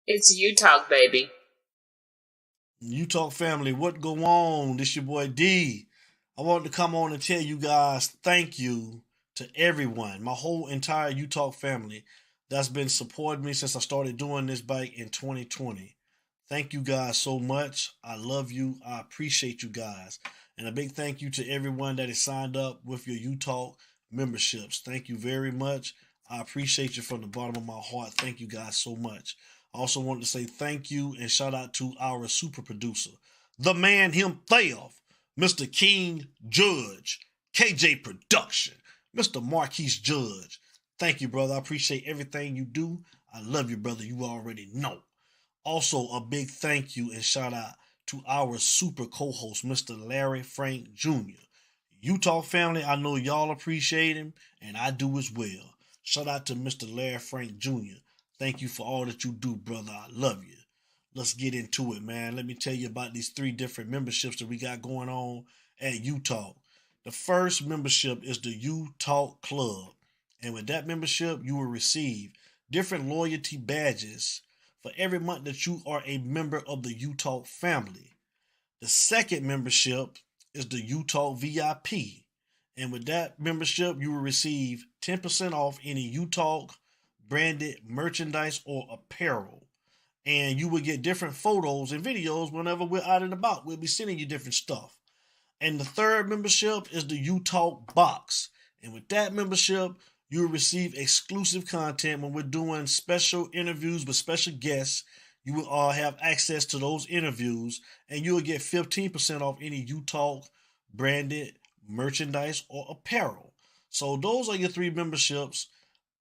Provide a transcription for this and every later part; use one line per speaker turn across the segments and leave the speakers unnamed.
It's you talk, baby.
You Talk family, what go on? This your boy D. I wanted to come on and tell you guys thank you to everyone, my whole entire You Talk family that's been supporting me since I started doing this back in 2020. Thank you guys so much. I love you. I appreciate you guys. And a big thank you to everyone that is signed up with your You Talk memberships. Thank you very much. I appreciate you from the bottom of my heart. Thank you guys so much. I also wanted to say thank you and shout out to our super producer, the man himself, Mr. King Judge, KJ Production, Mr. Marquise Judge. Thank you, brother. I appreciate everything you do. I love you, brother. You already know. Also, a big thank you and shout out to our super co-host, Mr. Larry Frank Jr. Utah family, I know y'all appreciate him, and I do as well. Shout out to Mr. Larry Frank Jr. Thank you for all that you do, brother. I love you. Let's get into it, man. Let me tell you about these three different memberships that we got going on at Utah. The first membership is the Utah Club. And with that membership, you will receive different loyalty badges for every month that you are a member of the Utah family. The second membership is the Utah VIP. And with that membership, you will receive 10% off any Utah branded merchandise or apparel. And you will get different photos and videos whenever we're out and about. We'll be sending you different stuff. And the third membership is the Utah Box. And with that membership, you will receive exclusive content when we're doing special interviews with special guests. You will have access to those interviews, and you will get 15% off any Utah branded merchandise or apparel. So those are your three memberships.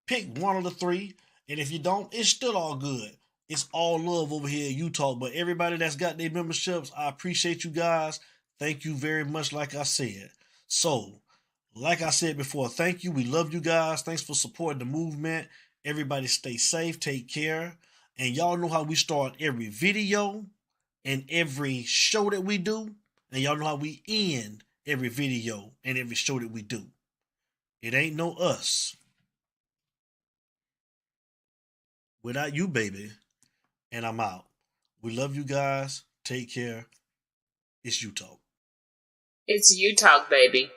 Pick one of the three, and if you don't, it's still all good. It's all love over here at Utah. But everybody that's got their memberships, I appreciate you guys. Thank you very much, like I said. So, like I said before, thank you. We love you guys. Thanks for supporting the movement. Everybody stay safe, take care. And y'all know how we start every video and every show that we do. And y'all know how we end every video and every show that we do. It ain't no us without you, baby. And I'm out. We love you guys. Take care. It's You Talk.
It's you talk, baby.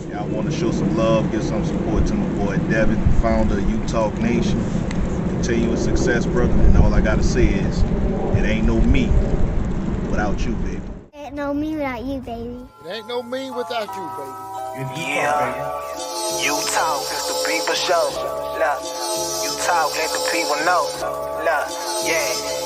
Yeah, I want to show some love, give some support to my boy Devin, founder of Utah Nation. Continuous success, brother. And all I got to say is, it ain't no me without you, baby.
Ain't no me without you, baby.
It ain't no me without you, baby.
Yeah, you talk, it's the people show. Look, you talk, let the people know. Look, yeah.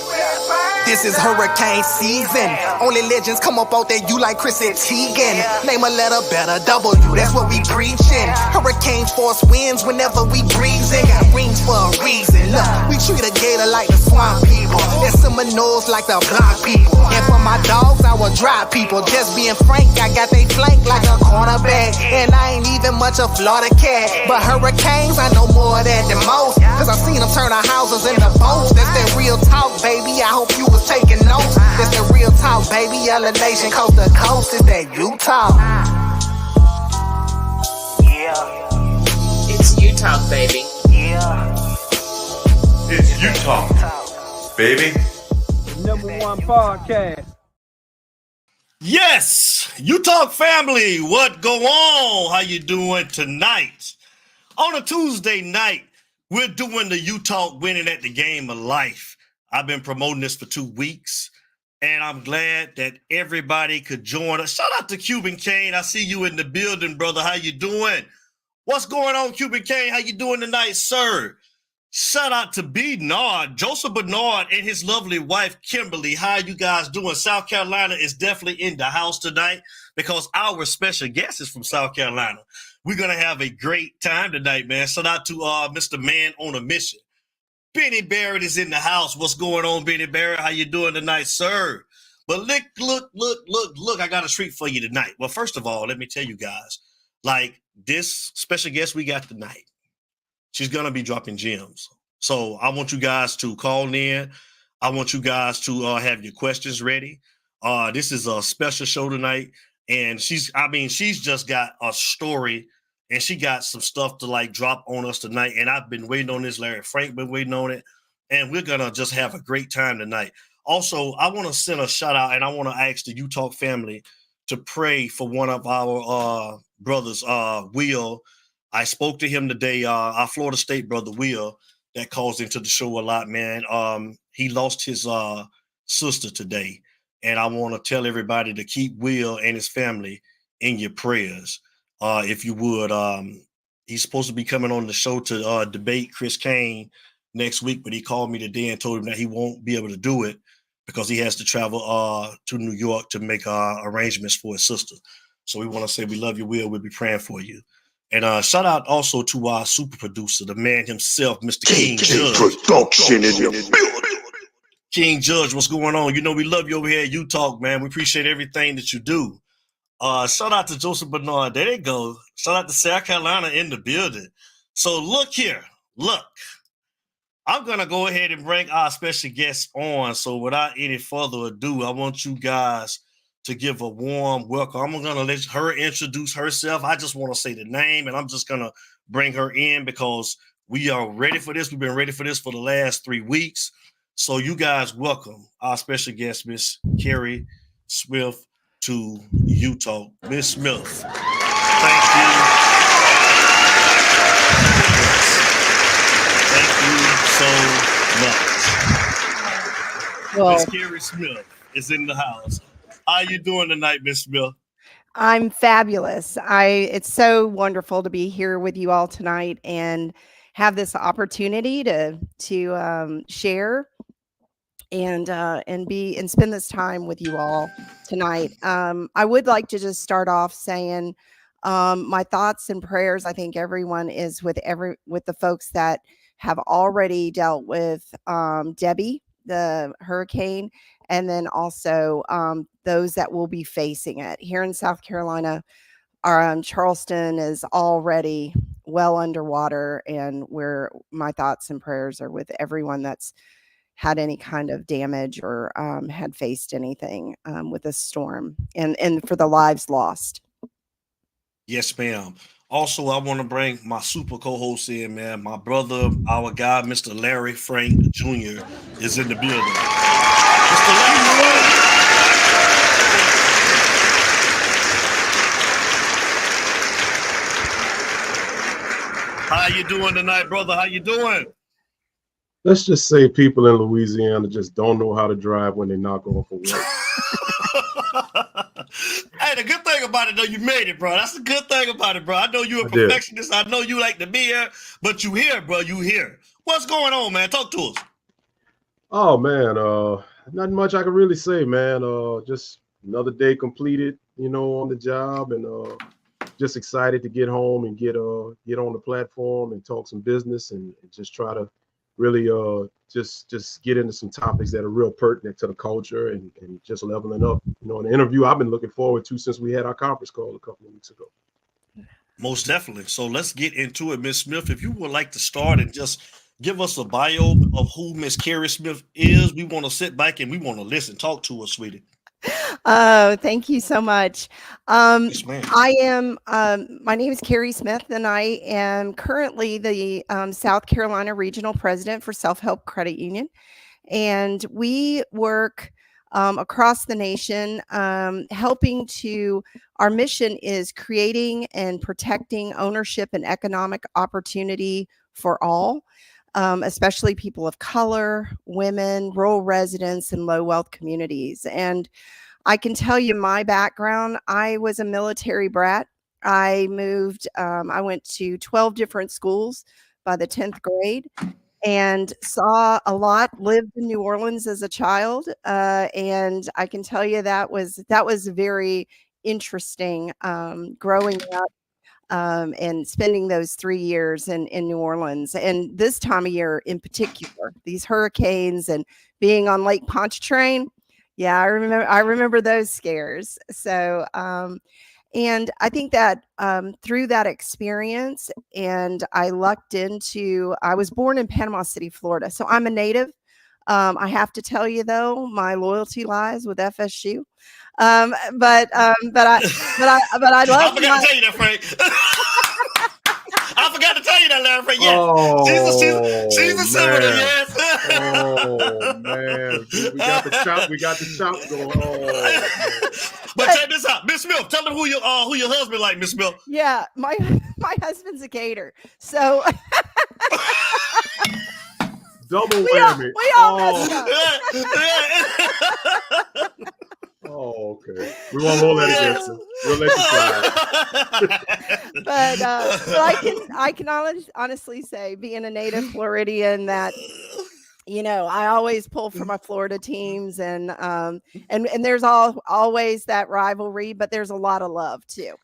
This is hurricane season. Only legends come up out there, you like Chris and Teigen. Name a letter better, W, that's what we preaching. Hurricane force winds whenever we breezing. Got rings for a reason. Look, we treat a gator like the swamp people. There's Seminoles like the block people. And for my dogs, I will drive people. Just being frank, I got they flank like a cornerback. And I ain't even much a Florida cat. But hurricanes, I know more of that than most. Cause I seen them turn our houses into boats. That's that real talk, baby. I hope you was taking notes. That's the real talk, baby. Yellow Nation, coast to coast. Is that Utah? Yeah.
It's you talk, baby.
Yeah.
It's You Talk, baby.
#1 podcast.
Yes, You Talk family, what go on? How you doing tonight? On a Tuesday night, we're doing the You Talk winning at the game of life. I've been promoting this for 2 weeks, and I'm glad that everybody could join us. Shout out to Cuban Kane. I see you in the building, brother. How you doing? What's going on, Cuban Kane? How you doing tonight, sir? Shout out to Bernard, Joseph Bernard, and his lovely wife, Kimberly. How you guys doing? South Carolina is definitely in the house tonight because our special guest is from South Carolina. We're going to have a great time tonight, man. Shout out to Mr. Man on a Mission. Benny Barrett is in the house. What's going on, Benny Barrett? How you doing tonight, sir? But look, I got a treat for you tonight. Well, first of all, let me tell you guys, like this special guest we got tonight, she's going to be dropping gems. So I want you guys to call in. I want you guys to have your questions ready. This is a special show tonight. And she's just got a story and she got some stuff to like drop on us tonight. And I've been waiting on this. Larry Frank been waiting on it. and we're going to just have a great time tonight. Also, I want to send a shout out, and I want to ask the U-Talk family to pray for one of our brothers, Will. I spoke to him today, our Florida State brother, Will, that calls into the show a lot, man. He lost his sister today, and I want to tell everybody to keep Will and his family in your prayers, if you would. He's supposed to be coming on the show to debate Chris Kane next week, but he called me today and told him that he won't be able to do it because he has to travel to New York to make arrangements for his sister. So we want to say we love you, Will. We'll be praying for you. And shout out also to our super producer, the man himself, Mr. King Judge.
Production in your building.
King Judge, what's going on? You know we love you over here at U-Talk, man. We appreciate everything that you do. Shout out to Joseph Bernard. There they go. Shout out to South Carolina in the building. So look here. Look. I'm going to go ahead and bring our special guest on. So without any further ado, I want you guys to give a warm welcome. I'm going to let her introduce herself. I just want to say the name, and I'm just going to bring her in because we are ready for this. We've been ready for this for the last 3 weeks. So you guys welcome our special guest, Miss Kerri Smith, to U-Talk. Miss Smith, thank you. Thank you so much.
Well,
Miss Kerri Smith is in the house. How you doing tonight, Miss Smith?
I'm fabulous. It's so wonderful to be here with you all tonight and have this opportunity to share and spend this time with you all tonight. I would like to just start off saying my thoughts and prayers. I think everyone is with the folks that have already dealt with Debbie, the hurricane, and then also those that will be facing it. Here in South Carolina, Charleston is already well underwater, and where my thoughts and prayers are with everyone that's had any kind of damage or had faced anything with this storm, and for the lives lost.
Yes, ma'am. Also, I want to bring my super co-host in, man. My brother, our guy, Mr. Larry Frank Jr. is in the building. Mr. Larry Frank. How you doing tonight, brother? How you doing?
Let's just say people in Louisiana just don't know how to drive when they're not going for work.
Hey, the good thing about it, though, you made it, bro. That's the good thing about it, bro. I know you're a perfectionist. I know you like to be here, but you here, bro. You here. What's going on, man? Talk to us.
Oh, man. Nothing much I can really say, man. Just another day completed, on the job, and just excited to get home and get on the platform and talk some business and just try to really just get into some topics that are real pertinent to the culture and just leveling up. An interview I've been looking forward to since we had our conference call a couple of weeks ago.
Most definitely. So let's get into it, Miss Smith. If you would like to start and just give us a bio of who Miss Kerri Smith is, we want to sit back and we want to listen. Talk to us, sweetie.
Oh, thank you so much.
Yes, ma'am.
I am, my name is Kerri Smith, and I am currently the South Carolina Regional President for Self-Help Credit Union. And we work across the nation, helping to, our mission is creating and protecting ownership and economic opportunity for all, especially people of color, women, rural residents, and low wealth communities. And I can tell you my background. I was a military brat. I moved, I went to 12 different schools by the 10th grade and saw a lot, lived in New Orleans as a child. And I can tell you that was very interesting growing up and spending those 3 years in New Orleans. And this time of year in particular, these hurricanes and being on Lake Pontchartrain. Yeah, I remember those scares. So, and I think that through that experience, and I was born in Panama City, Florida. So I'm a native. I have to tell you though, my loyalty lies with FSU. But I love.
I forgot to tell you that, Frank. I forgot to tell you that, Larry Frank. Yes, she's a Seminole. Yes.
Oh man, we got the chop. We got the chop going. Oh,
but check this out, Miss Smith. Tell them who your husband like, Miss Smith.
Yeah, my husband's a gator, so
double whammy.
We all messed up.
Oh, okay. We won't hold that against him. We'll let you slide.
But I can honestly say, being a native Floridian, that I always pull for my Florida teams, and there's always that rivalry, but there's a lot of love too,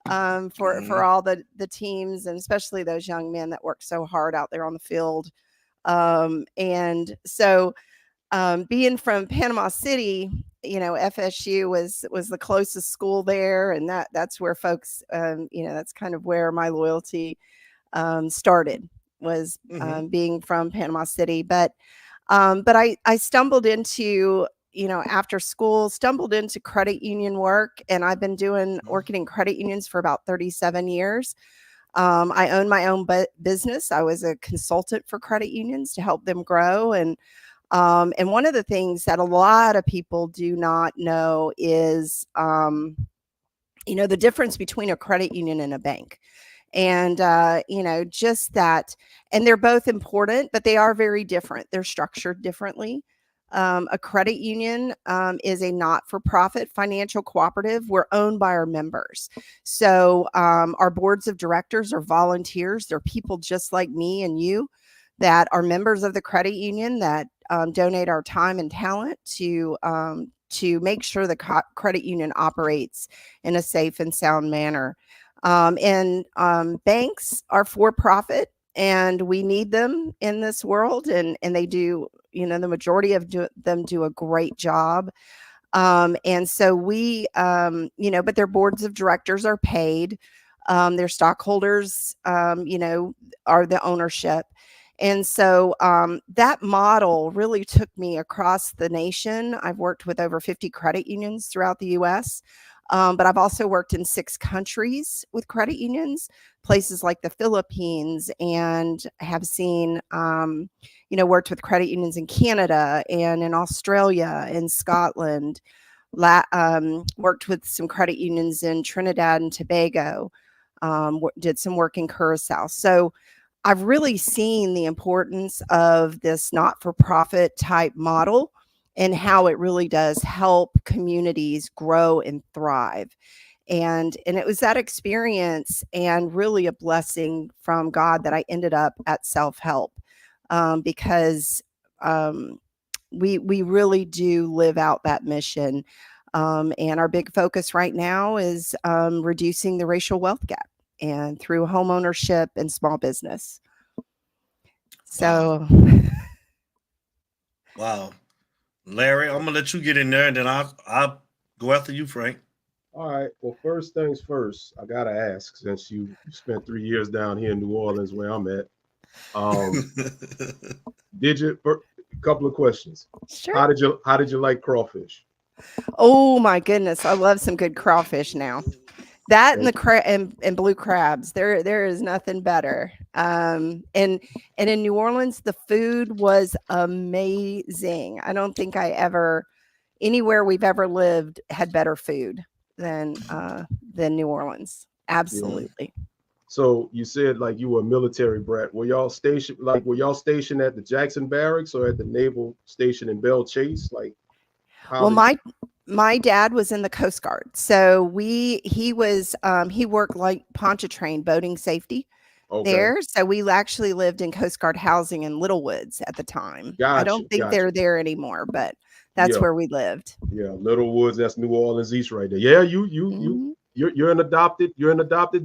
for all the teams, and especially those young men that work so hard out there on the field. And so, being from Panama City, FSU was the closest school there, and that's where folks, that's kind of where my loyalty started, was being from Panama City. But I stumbled into, after school, stumbled into credit union work, and I've been working in credit unions for about 37 years. I own my own business. I was a consultant for credit unions to help them grow. And one of the things that a lot of people do not know is, the difference between a credit union and a bank. And, just that, and they're both important, but they are very different. They're structured differently. A credit union is a not-for-profit financial cooperative. We're owned by our members. So our boards of directors are volunteers. They're people just like me and you that are members of the credit union that donate our time and talent to make sure the credit union operates in a safe and sound manner. Banks are for-profit, and we need them in this world, and they do, the majority of them do a great job. And so we, but their boards of directors are paid. Their stockholders, are the ownership. And so that model really took me across the nation. I've worked with over 50 credit unions throughout the U.S., but I've also worked in 6 countries with credit unions, places like the Philippines, and have seen, worked with credit unions in Canada and in Australia, in Scotland, worked with some credit unions in Trinidad and Tobago, did some work in Curacao. So I've really seen the importance of this not-for-profit type model and how it really does help communities grow and thrive. And it was that experience and really a blessing from God that I ended up at Self-Help, because we really do live out that mission. And our big focus right now is reducing the racial wealth gap, and through home ownership and small business. So,
wow, Larry, I'm gonna let you get in there, and then I'll go after you, Frank.
All right. Well, first things first, I gotta ask, since you spent 3 years down here in New Orleans, where I'm at, a couple of questions.
Sure.
How did you like crawfish?
Oh my goodness, I love some good crawfish now. That and the and blue crabs, there is nothing better. And in New Orleans, the food was amazing. I don't think anywhere we've ever lived had better food than New Orleans. Absolutely.
Yeah. So you said like you were a military brat. Were y'all stationed at the Jackson Barracks or at the Naval Station in Belle Chase? Like,
my dad was in the Coast Guard, so he worked like Pontchartrain boating safety there. So we actually lived in Coast Guard housing in Little Woods at the time. I don't think they're there anymore, but that's where we lived. Yeah,
Little Woods. That's New Orleans East right there. Yeah, you're an adopted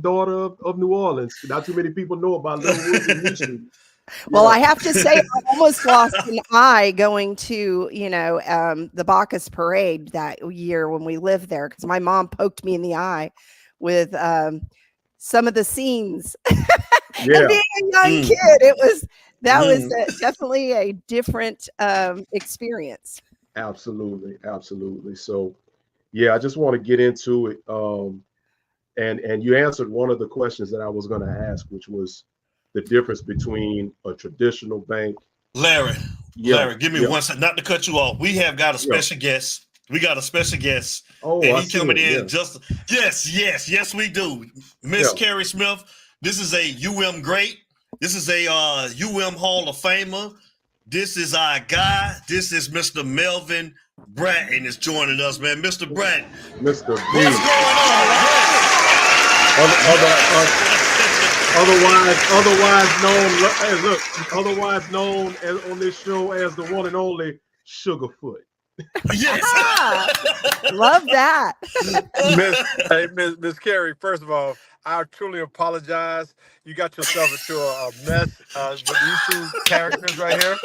daughter of New Orleans. Not too many people know about Little Woods and East Street.
Well, I have to say, I almost lost an eye going to, the Bacchus Parade that year when we lived there, because my mom poked me in the eye with some of the scenes. And being a young kid, was definitely a different experience.
Absolutely. So, yeah, I just want to get into it. And you answered one of the questions that I was going to ask, which was the difference between a traditional bank.
Larry, Larry, give me 1 second. Not to cut you off. We have got a special guest. We got a special guest.
Oh,
and
I
he
see
coming
it,
in just yes, we do. Miss Kerri Smith. This is a UM great. This is a UM Hall of Famer. This is our guy. This is Mr. Melvin Bratton is joining us, man. Mr. Bratton.
Mr. B.
What's going on?
Otherwise known as on this show as the one and only Sugarfoot.
Yes.
Love that.
Miss Kerri, first of all, I truly apologize. You got yourself into a mess with these two characters right here.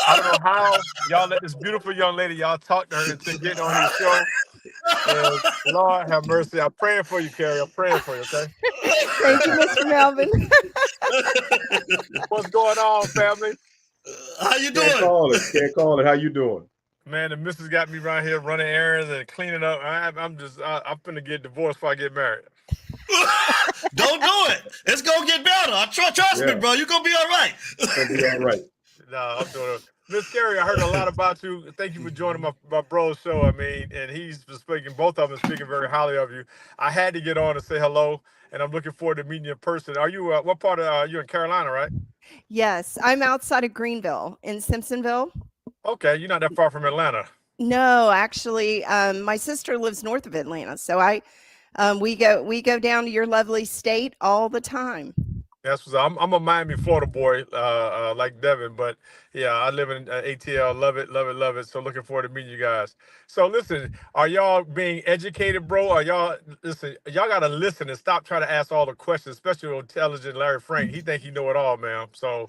I don't know how y'all let this beautiful young lady, y'all talk to her into getting on this show. And Lord have mercy. I'm praying for you, Kerri. I'm praying for you, okay?
Thank you, Mr. Melvin.
What's going on, family?
How you doing?
Can't call it. How you doing?
Man, the missus got me around here running errands and cleaning up. I'm finna get divorced before I get married.
Don't do it. It's gonna get better. Trust me, bro. You're gonna be all right.
Gonna be all right.
No, I'm doing it. Miss Kerri, I heard a lot about you. Thank you for joining my bro's show. I mean, and he's speaking, both of them speaking very highly of you. I had to get on and say hello, and I'm looking forward to meeting you in person. Are you, what part of, you in Carolina, right?
Yes, I'm outside of Greenville in Simpsonville.
Okay, you're not that far from Atlanta.
No, actually, my sister lives north of Atlanta, so we go down to your lovely state all the time.
Yes, I'm a Miami, Florida boy, like Devin, but yeah, I live in ATL. Love it, love it, love it. So looking forward to meeting you guys. So listen, are y'all being educated, bro? Y'all gotta listen and stop trying to ask all the questions, especially intelligent Larry Frank. He think he know it all, man. So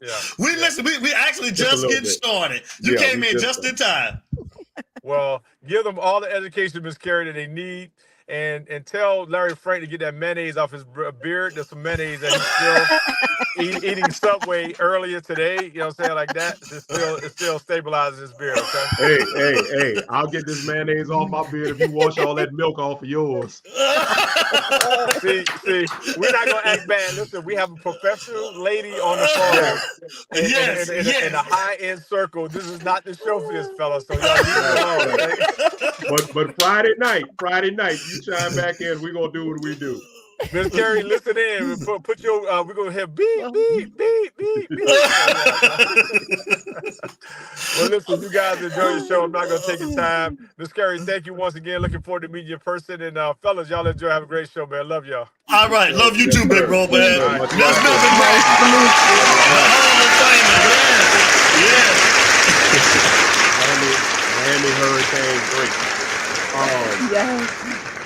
yeah.
Listen. We actually just getting started. You came in just in time.
Well, give them all the education, Miss Kerri, that they need, and tell Larry Frank to get that mayonnaise off his beard. There's some mayonnaise that he's still eating Subway earlier today. You know what I'm saying, like that. It still stabilizes his beard. Okay.
Hey! I'll get this mayonnaise off my beard if you wash all that milk off of yours.
See, we're not gonna act bad. Listen, we have a professional lady on the phone in a high-end circle. This is not the show for this fella, so y'all leave it alone. Okay?
But Friday night, you chime back in. We're gonna do what we do.
Miss Kerri, listen in. Put your we're gonna have beep. Well, listen, you guys enjoy the show. I'm not gonna take your time. Miss Kerri, thank you once again. Looking forward to meeting you in person. And fellas, y'all enjoy. Have a great show, man. Love y'all.
All right, love you too, big bro, man.
Right.
Let's go,
Miami Hurricane great.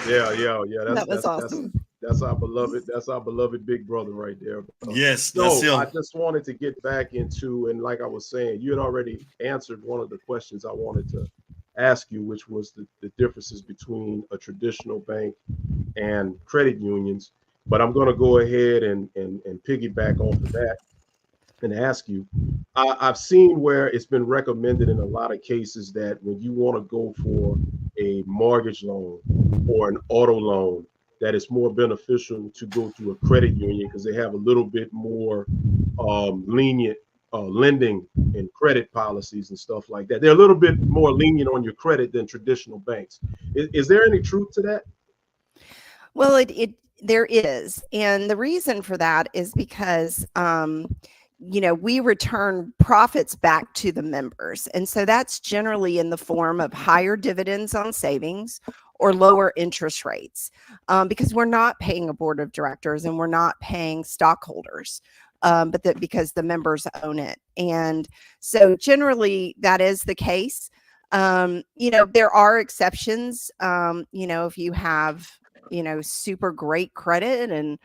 Yeah.
That was awesome.
That's our beloved. That's our beloved big brother right there.
Yes,
that's
him.
I just wanted to get back into, and like I was saying, you had already answered one of the questions I wanted to ask you, which was the differences between a traditional bank and credit unions. But I'm going to go ahead and piggyback off of that and ask you. I've seen where it's been recommended in a lot of cases that when you want to go for a mortgage loan or an auto loan, that it's more beneficial to go through a credit union because they have a little bit more lenient lending and credit policies and stuff like that. They're a little bit more lenient on your credit than traditional banks. Is there any truth to that?
Well, there is. And the reason for that is because, we return profits back to the members. And so that's generally in the form of higher dividends on savings or lower interest rates, because we're not paying a board of directors and we're not paying stockholders, but because the members own it. And so generally that is the case. There are exceptions, if you have, super great credit and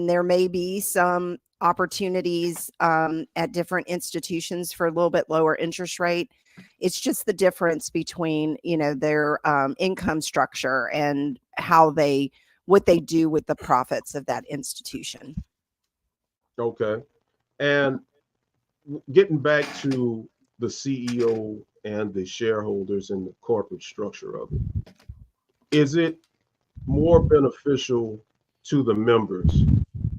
there may be some opportunities at different institutions for a little bit lower interest rate. It's just the difference between, their income structure and what they do with the profits of that institution.
Okay. And getting back to the CEO and the shareholders and the corporate structure of it, is it more beneficial to the members,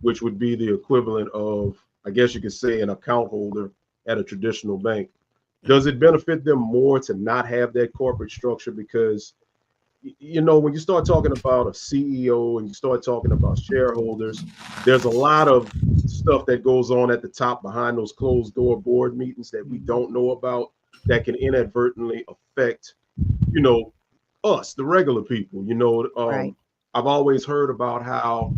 which would be the equivalent of, I guess you could say, an account holder at a traditional bank. Does it benefit them more to not have that corporate structure? Because, you know, when you start talking about a CEO and you start talking about shareholders, there's a lot of stuff that goes on at the top behind those closed door board meetings that we don't know about, that can inadvertently affect, you know, us, the regular people. You know,
Right.
I've always heard about how,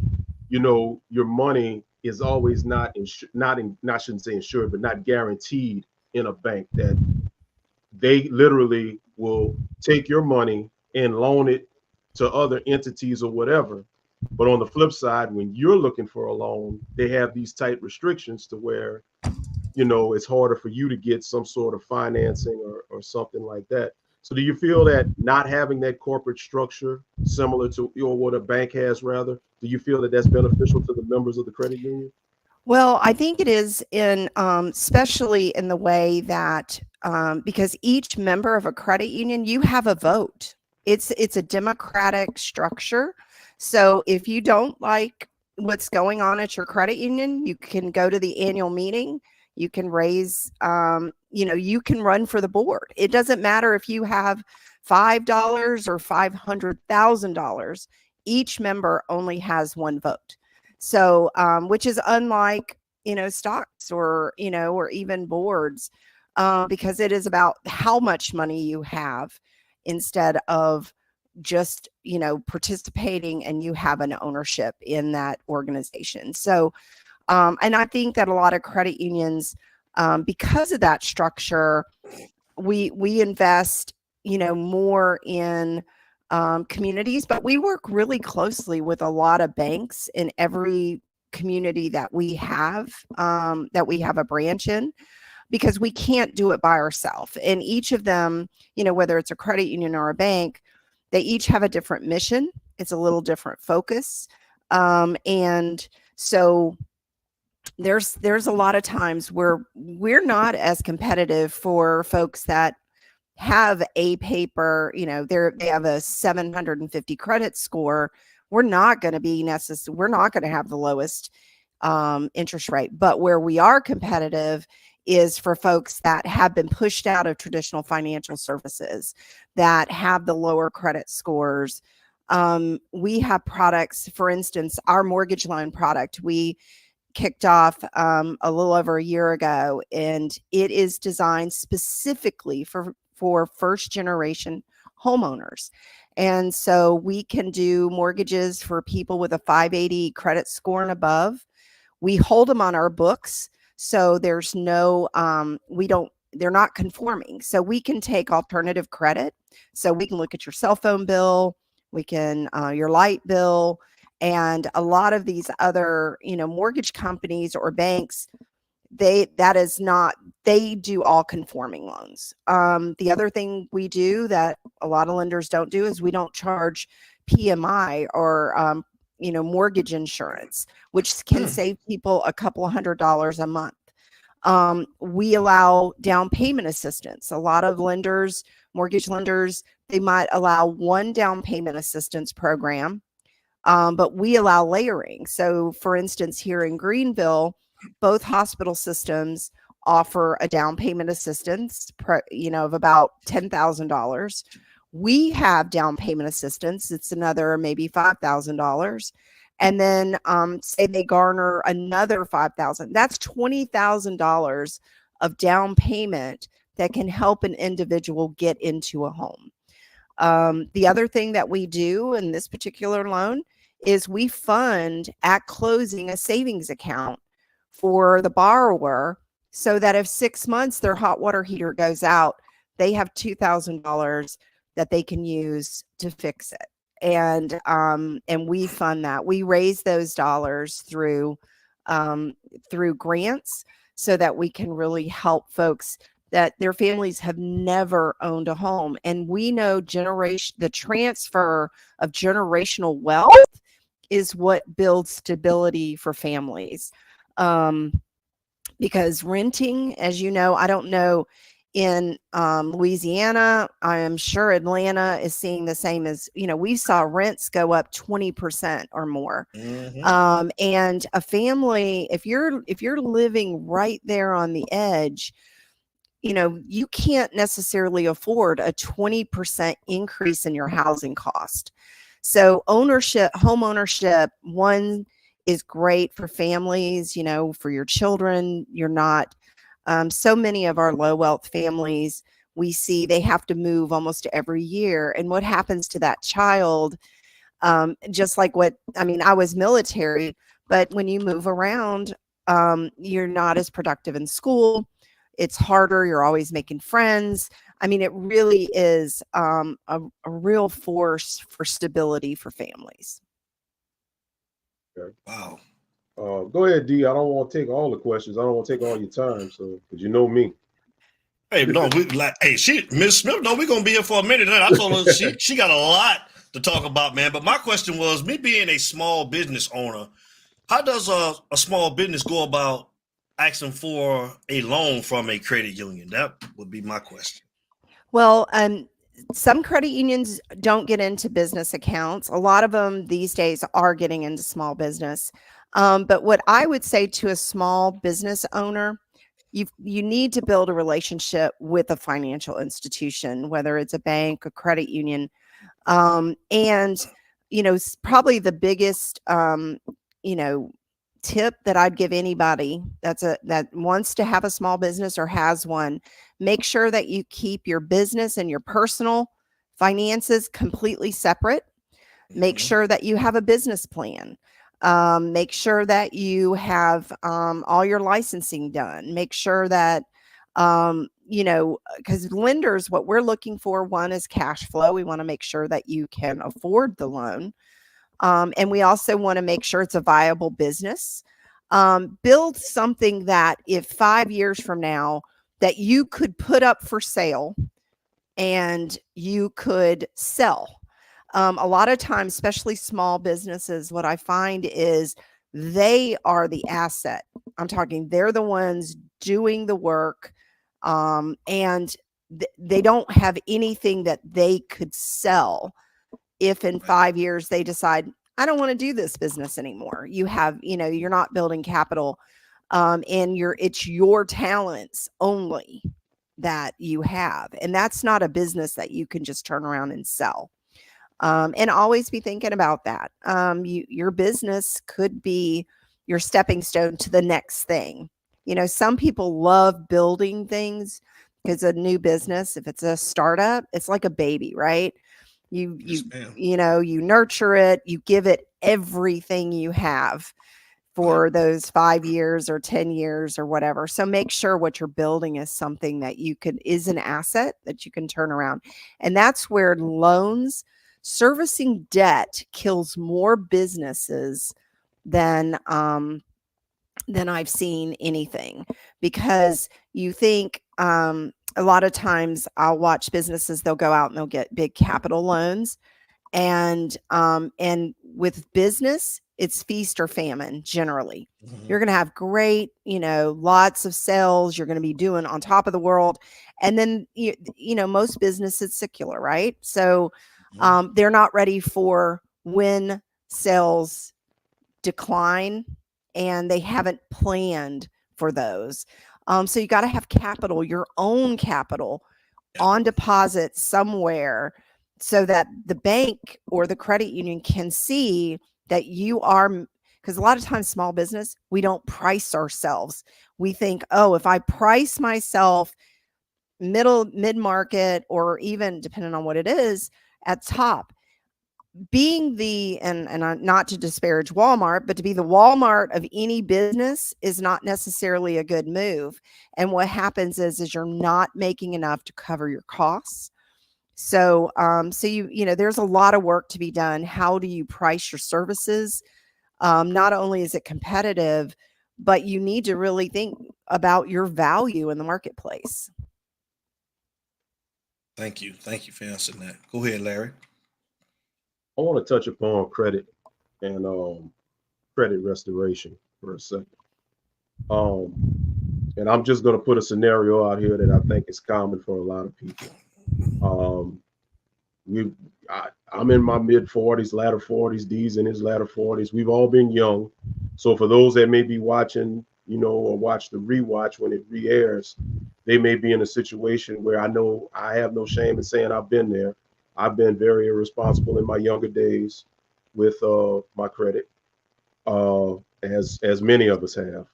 you know, your money is always not I shouldn't say insured, but not guaranteed in a bank, that they literally will take your money and loan it to other entities or whatever. But on the flip side, when you're looking for a loan, they have these tight restrictions to where, you know, it's harder for you to get some sort of financing or something like that. So do you feel that not having that corporate structure, similar to, or what a bank has rather, do you feel that that's beneficial to the members of the credit union?
Well, I think it is especially in the way that because each member of a credit union, you have a vote. It's a democratic structure. So if you don't like what's going on at your credit union, you can go to the annual meeting. You can raise, you can run for the board. It doesn't matter if you have $5 or $500,000. Each member only has one vote. So, which is unlike, stocks or even boards, because it is about how much money you have instead of just, participating and you have an ownership in that organization. So, and I think that a lot of credit unions, because of that structure, we invest, more in communities, but we work really closely with a lot of banks in every community that we have a branch in, because we can't do it by ourselves. And each of them, whether it's a credit union or a bank, they each have a different mission. It's a little different focus. And so there's a lot of times where we're not as competitive for folks that have a paper, they have a 750 credit score. We're not going to be we're not going to have the lowest interest rate. But where we are competitive is for folks that have been pushed out of traditional financial services, that have the lower credit scores. We have products, for instance, our mortgage loan product, we kicked off a little over a year ago, and it is designed specifically for first generation homeowners. And so we can do mortgages for people with a 580 credit score and above. We hold them on our books. So there's no, they're not conforming. So we can take alternative credit. So we can look at your cell phone bill, we can, your light bill, and a lot of these other, mortgage companies or banks, they do all conforming loans. The other thing we do that a lot of lenders don't do is we don't charge PMI or, mortgage insurance, which can save people a couple of $100 a month. We allow down payment assistance. A lot of lenders, mortgage lenders, they might allow one down payment assistance program, but we allow layering. So for instance, here in Greenville, both hospital systems offer a down payment assistance, of about $10,000. We have down payment assistance. It's another maybe $5,000. And then say they garner another $5,000. That's $20,000 of down payment that can help an individual get into a home. The other thing that we do in this particular loan is we fund at closing a savings account for the borrower, so that if 6 months their hot water heater goes out, they have $2,000 that they can use to fix it. And we fund that. We raise those dollars through grants, so that we can really help folks that their families have never owned a home. And we know the transfer of generational wealth is what builds stability for families. Because renting, as you know, I don't know in Louisiana. I am sure Atlanta is seeing the same. As we saw rents go up 20% or more. And a family, if you're living right there on the edge, you can't necessarily afford a 20% increase in your housing cost. So home ownership, one, is great for families, for your children. You're not, so many of our low wealth families, we see they have to move almost every year. And what happens to that child? Just like I was military, but when you move around, you're not as productive in school. It's harder. You're always making friends. It really is a real force for stability for families.
Okay.
Wow.
Go ahead, D. I don't want to take all the questions. I don't want to take all your time. So, because you know me.
Hey, no, Miss Smith, no, we're gonna be here for a minute. And I told her she got a lot to talk about, man. But my question was, me being a small business owner, how does a small business go about asking for a loan from a credit union? That would be my question.
Well, some credit unions don't get into business accounts. A lot of them these days are getting into small business. But what I would say to a small business owner, you need to build a relationship with a financial institution, whether it's a bank, a credit union. And probably the biggest tip that I'd give anybody that wants to have a small business or has one, make sure that you keep your business and your personal finances completely separate. Make sure that you have a business plan. Make sure that you have all your licensing done. Make sure that, because lenders, what we're looking for, one is cash flow. We want to make sure that you can afford the loan. And we also want to make sure it's a viable business. Build something that if 5 years from now that you could put up for sale and you could sell. A lot of times, especially small businesses, what I find is they are the asset. I'm talking, they're the ones doing the work, and they don't have anything that they could sell if in 5 years they decide, I don't want to do this business anymore. You have, you're not building capital, and it's your talents only that you have. And that's not a business that you can just turn around and sell. And always be thinking about that. Your business could be your stepping stone to the next thing. Some people love building things because a new business, if it's a startup, it's like a baby, right? You nurture it, you give it everything you have for those 5 years or 10 years or whatever. So make sure what you're building is something that is an asset that you can turn around. And that's where servicing debt kills more businesses than I've seen anything, because you think, a lot of times I'll watch businesses, they'll go out and they'll get big capital loans. And with business, it's feast or famine generally. You're going to have great, lots of sales. You're going to be doing on top of the world. And then, most business is secular, right? So they're not ready for when sales decline, and they haven't planned for those. So you got to have capital, your own capital, on deposit somewhere, so that the bank or the credit union can see that you are, because a lot of times small business, we don't price ourselves. We think, oh, if I price myself mid-market, or even depending on what it is, at top, being and not to disparage Walmart, but to be the Walmart of any business is not necessarily a good move. And what happens is you're not making enough to cover your costs. So, there's a lot of work to be done. How do you price your services? Not only is it competitive, but you need to really think about your value in the marketplace.
Thank you for answering that. Go ahead, Larry.
I want to touch upon credit and credit restoration for a second. And and I'm just going to put a scenario out here that I think is common for a lot of people. I'm in my mid 40s, latter 40s. D's in his latter 40s. We've all been young. So for those that may be watching, or watch the rewatch when it re-airs, they may be in a situation where I know I have no shame in saying I've been there. I've been very irresponsible in my younger days with my credit, as many of us have.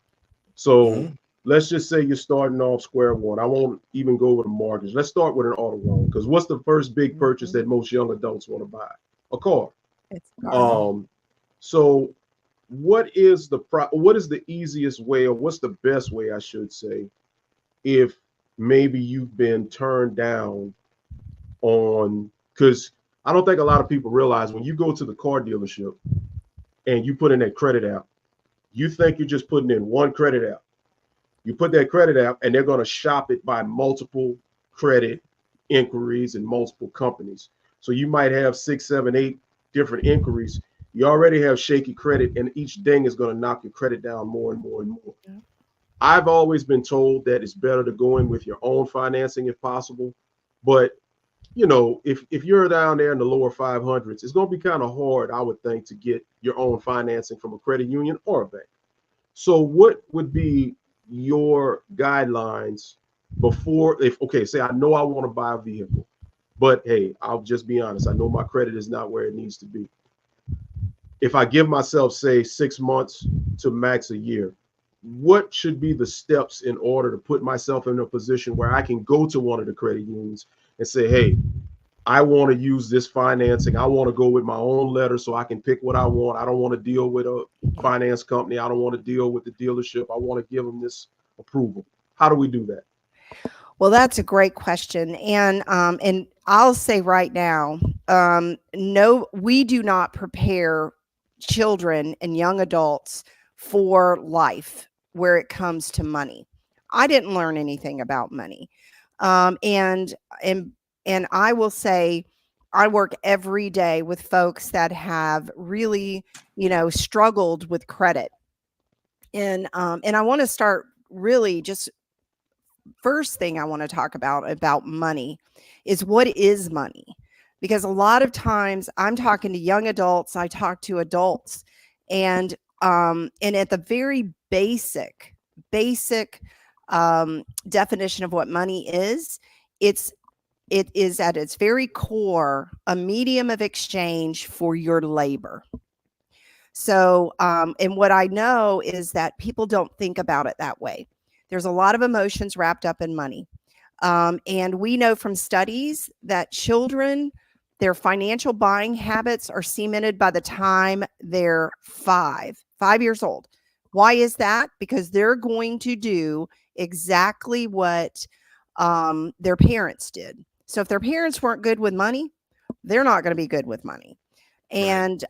So let's just say you're starting off square one. I won't even go with a mortgage. Let's start with an auto loan, because what's the first big purchase that most young adults want to buy? A car.
It's a car.
So what is the easiest way, or what's the best way, I should say, if maybe you've been turned down on, because I don't think a lot of people realize when you go to the car dealership and you put in that credit app, you think you're just putting in one credit app. You put that credit app and they're going to shop it by multiple credit inquiries and multiple companies. So you might have 6, 7, 8 different inquiries. You already have shaky credit, and each ding is going to knock your credit down more and more and more. Yeah. I've always been told that it's better to go in with your own financing if possible. But, if you're down there in the lower 500s, it's going to be kind of hard, I would think, to get your own financing from a credit union or a bank. So what would be your guidelines before, say I know I want to buy a vehicle, but hey, I'll just be honest, I know my credit is not where it needs to be. If I give myself, say, 6 months to max a year, what should be the steps in order to put myself in a position where I can go to one of the credit unions and say, hey, I want to use this financing. I want to go with my own letter so I can pick what I want. I don't want to deal with a finance company. I don't want to deal with the dealership. I want to give them this approval. How do we do that?
Well, that's a great question. And I'll say right now, no, we do not prepare children and young adults for life where it comes to money. I didn't learn anything about money. And I will say, I work every day with folks that have really, struggled with credit. And I want to start really just first thing I want to talk about money is, what is money? Because a lot of times I'm talking to young adults, I talk to adults, and at the very basic definition of what money is, it is at its very core a medium of exchange for your labor. So, and what I know is that people don't think about it that way. There's a lot of emotions wrapped up in money. And we know from studies that children, their financial buying habits are cemented by the time they're 5 years old. Why is that? Because they're going to do exactly what their parents did. So if their parents weren't good with money, they're not going to be good with money. And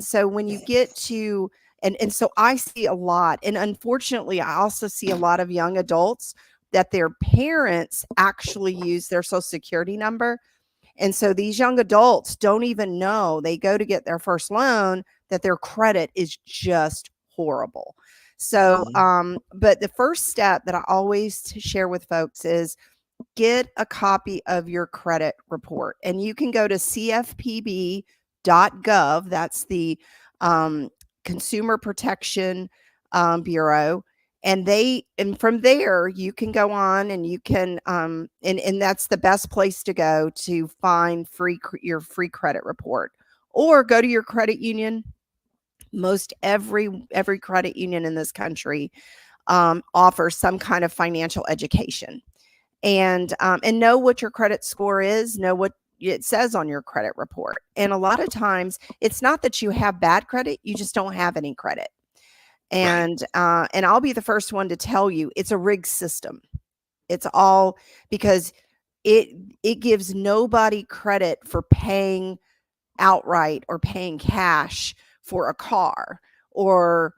so when you get to, and so I see a lot, and unfortunately, I also see a lot of young adults that their parents actually use their Social Security number. And so these young adults don't even know, they go to get their first loan, that their credit is just horrible. So, but the first step that I always share with folks is get a copy of your credit report. And you can go to CFPB.gov. That's the Consumer Protection Bureau. And from there you can go on and you can, and that's the best place to go to find your free credit report, or go to your credit union. Most every credit union in this country offers some kind of financial education, and know what your credit score is, know what it says on your credit report. And a lot of times it's not that you have bad credit, you just don't have any credit. And I'll be the first one to tell you, it's a rigged system. It's all because it gives nobody credit for paying outright or paying cash for a car or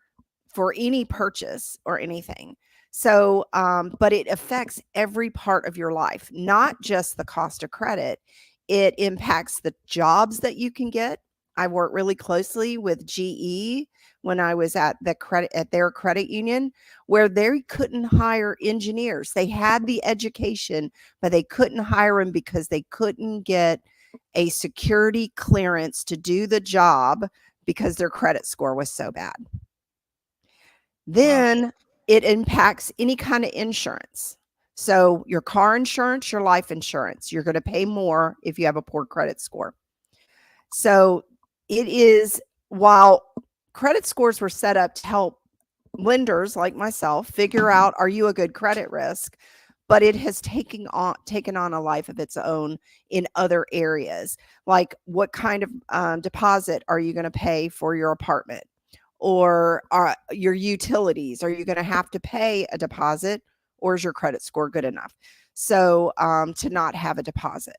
for any purchase or anything. So, but it affects every part of your life, not just the cost of credit. It impacts the jobs that you can get. I worked really closely with GE when I was at their credit union, where they couldn't hire engineers. They had the education, but they couldn't hire them because they couldn't get a security clearance to do the job because their credit score was so bad. Then it impacts any kind of insurance. So your car insurance, your life insurance, you're going to pay more if you have a poor credit score. So it is, while credit scores were set up to help lenders like myself figure out, are you a good credit risk? But it has taken on a life of its own in other areas. Like, what kind of deposit are you going to pay for your apartment? Or your utilities? Are you going to have to pay a deposit, or is your credit score good enough so to not have a deposit?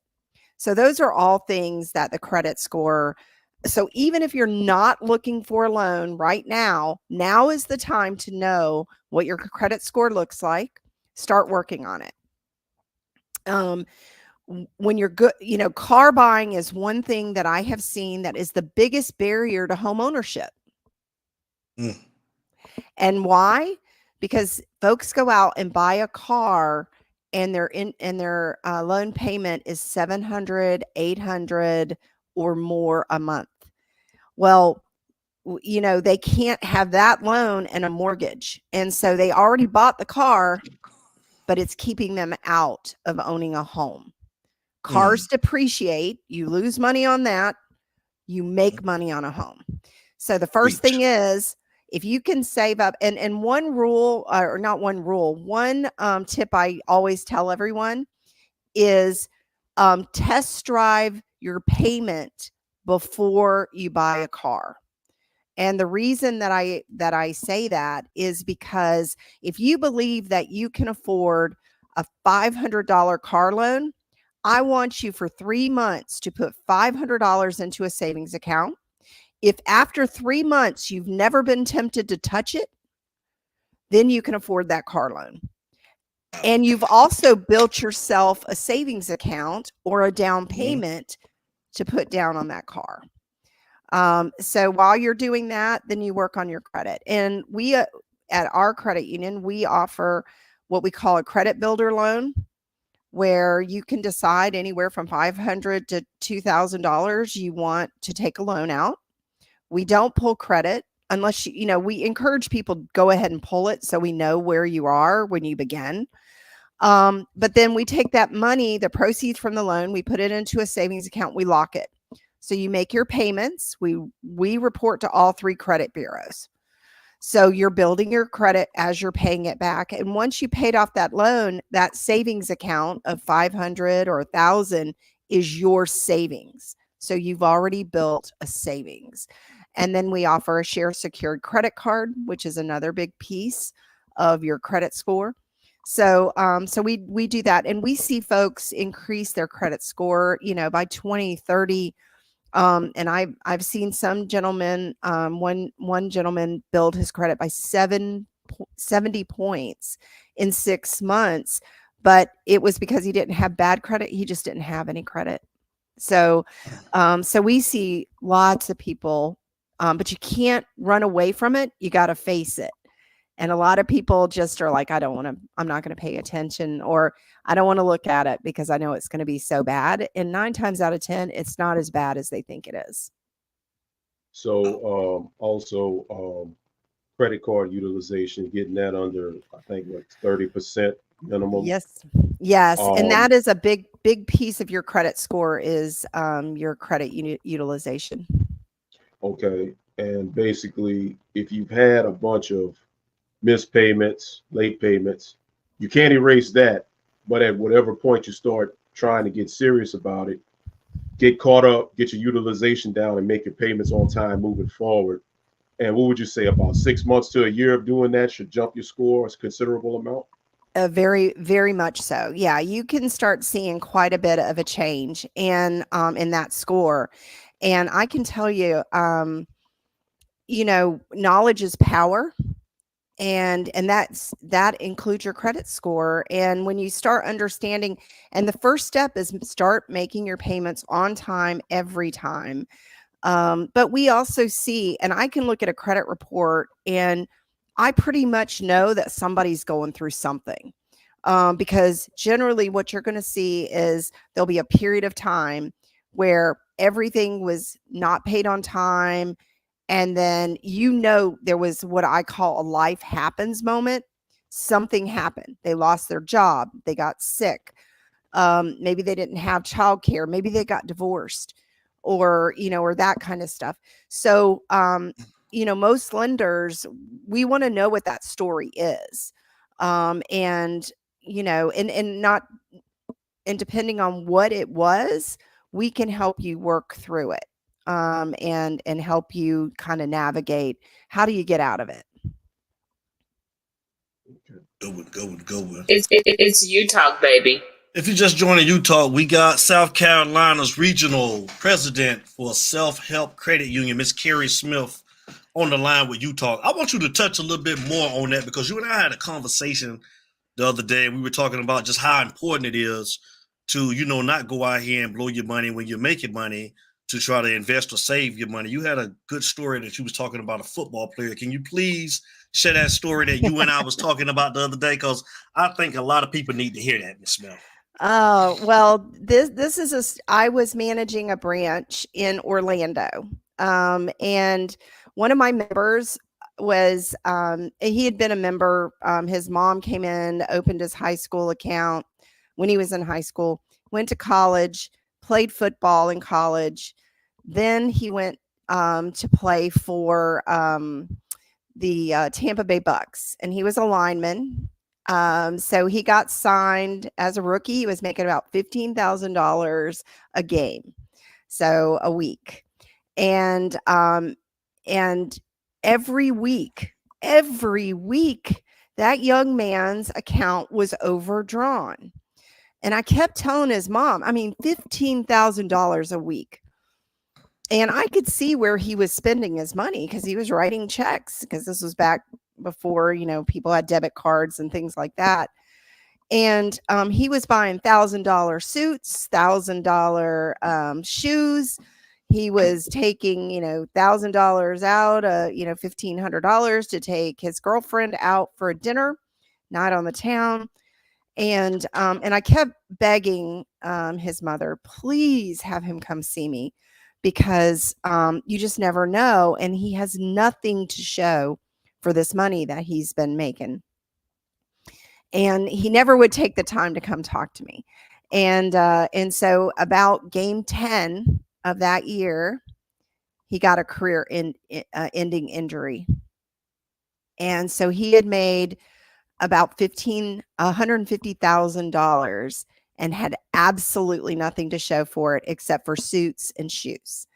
So those are all things that the credit score. So even if you're not looking for a loan right now is the time to know what your credit score looks like. Start working on it. When you're good, car buying is one thing that I have seen that is the biggest barrier to home ownership. And why? Because folks go out and buy a car and their loan payment is $700, $800 or more a month. Well, they can't have that loan and a mortgage. And so they already bought the car, but it's keeping them out of owning a home. Cars depreciate. You lose money on that. You make money on a home. So the first thing is, if you can save up, and one rule, or not one rule, one tip I always tell everyone is test drive your payment before you buy a car. And the reason that I say that is because if you believe that you can afford a $500 car loan, I want you for 3 months to put $500 into a savings account. If after 3 months you've never been tempted to touch it, then you can afford that car loan. And you've also built yourself a savings account or a down payment to put down on that car. So while you're doing that, then you work on your credit. And we, at our credit union, we offer what we call a credit builder loan, where you can decide anywhere from $500 to $2,000 you want to take a loan out. We don't pull credit unless we encourage people to go ahead and pull it so we know where you are when you begin. But then we take that money, the proceeds from the loan, we put it into a savings account, we lock it. So you make your payments. We report to all 3 credit bureaus. So you're building your credit as you're paying it back. And once you paid off that loan, that savings account of $500 or $1,000 is your savings. So you've already built a savings. And then we offer a share secured credit card, which is another big piece of your credit score. So we do that, and we see folks increase their credit score, by 20, 30. And I've seen some gentlemen, one gentleman build his credit by 70 points in 6 months, but it was because he didn't have bad credit. He just didn't have any credit. So we see lots of people, but you can't run away from it. You got to face it. And a lot of people just are like, I'm not going to pay attention, or I don't want to look at it because I know it's going to be so bad. And 9 times out of 10, it's not as bad as they think it is.
So also credit card utilization, getting that under, I think, 30% minimum.
Yes. And that is a big piece of your credit score is your credit utilization.
Okay. And basically, if you've had a bunch of missed payments, late payments, you can't erase that. But at whatever point you start trying to get serious about it, get caught up, get your utilization down, and make your payments on time moving forward. And what would you say, about 6 months to a year of doing that should jump your score a considerable amount?
Very, very much so. Yeah, you can start seeing quite a bit of a change in that score. And I can tell you, knowledge is power. And that includes your credit score. And when you start understanding, and the first step is start making your payments on time every time. But we also see, and I can look at a credit report and I pretty much know that somebody's going through something. Because generally what you're going to see is there'll be a period of time where everything was not paid on time. And then, there was what I call a life happens moment. Something happened. They lost their job. They got sick. Maybe they didn't have childcare. Maybe they got divorced or that kind of stuff. So, most lenders, we want to know what that story is. And depending on what it was, we can help you work through it. And help you kind of navigate. How do you get out of it?
Go with.
It's you talk, baby.
If you just joined Utah, we got South Carolina's regional president for Self-Help Credit Union, Miss Kerri Smith, on the line with Utah. I want you to touch a little bit more on that because you and I had a conversation the other day. We were talking about just how important it is to, not go out here and blow your money when you're making money, to try to invest or save your money. You had a good story that you was talking about a football player. Can you please share that story that you and I was talking about the other day? Because I think a lot of people need to hear that, Ms. Smith.
Oh, well, this is I was managing a branch in Orlando. And one of my members was, he had been a member. His mom came in, opened his high school account when he was in high school, went to college, played football in college. Then he went to play for the Tampa Bay Bucks, and he was a lineman. So he got signed as a rookie. He was making about $15,000 a game, so a week. And every week, that young man's account was overdrawn. And I kept telling his mom, $15,000 a week. And I could see where he was spending his money because he was writing checks, because this was back before, people had debit cards and things like that. And he was buying $1,000 suits, $1,000 shoes. He was taking, $1,000 out, $1,500 to take his girlfriend out for a dinner, night on the town. And I kept begging his mother, please have him come see me, because you just never know. And he has nothing to show for this money that he's been making. And he never would take the time to come talk to me. And so about game 10 of that year, he got a career ending injury. And so he had made about $150,000 and had absolutely nothing to show for it except for suits and shoes.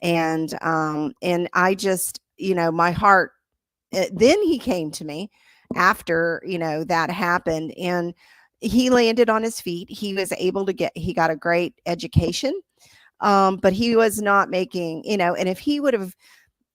And I just, my heart, then he came to me after, that happened, and he landed on his feet. He was able to he got a great education. But he was not making, and if he would have,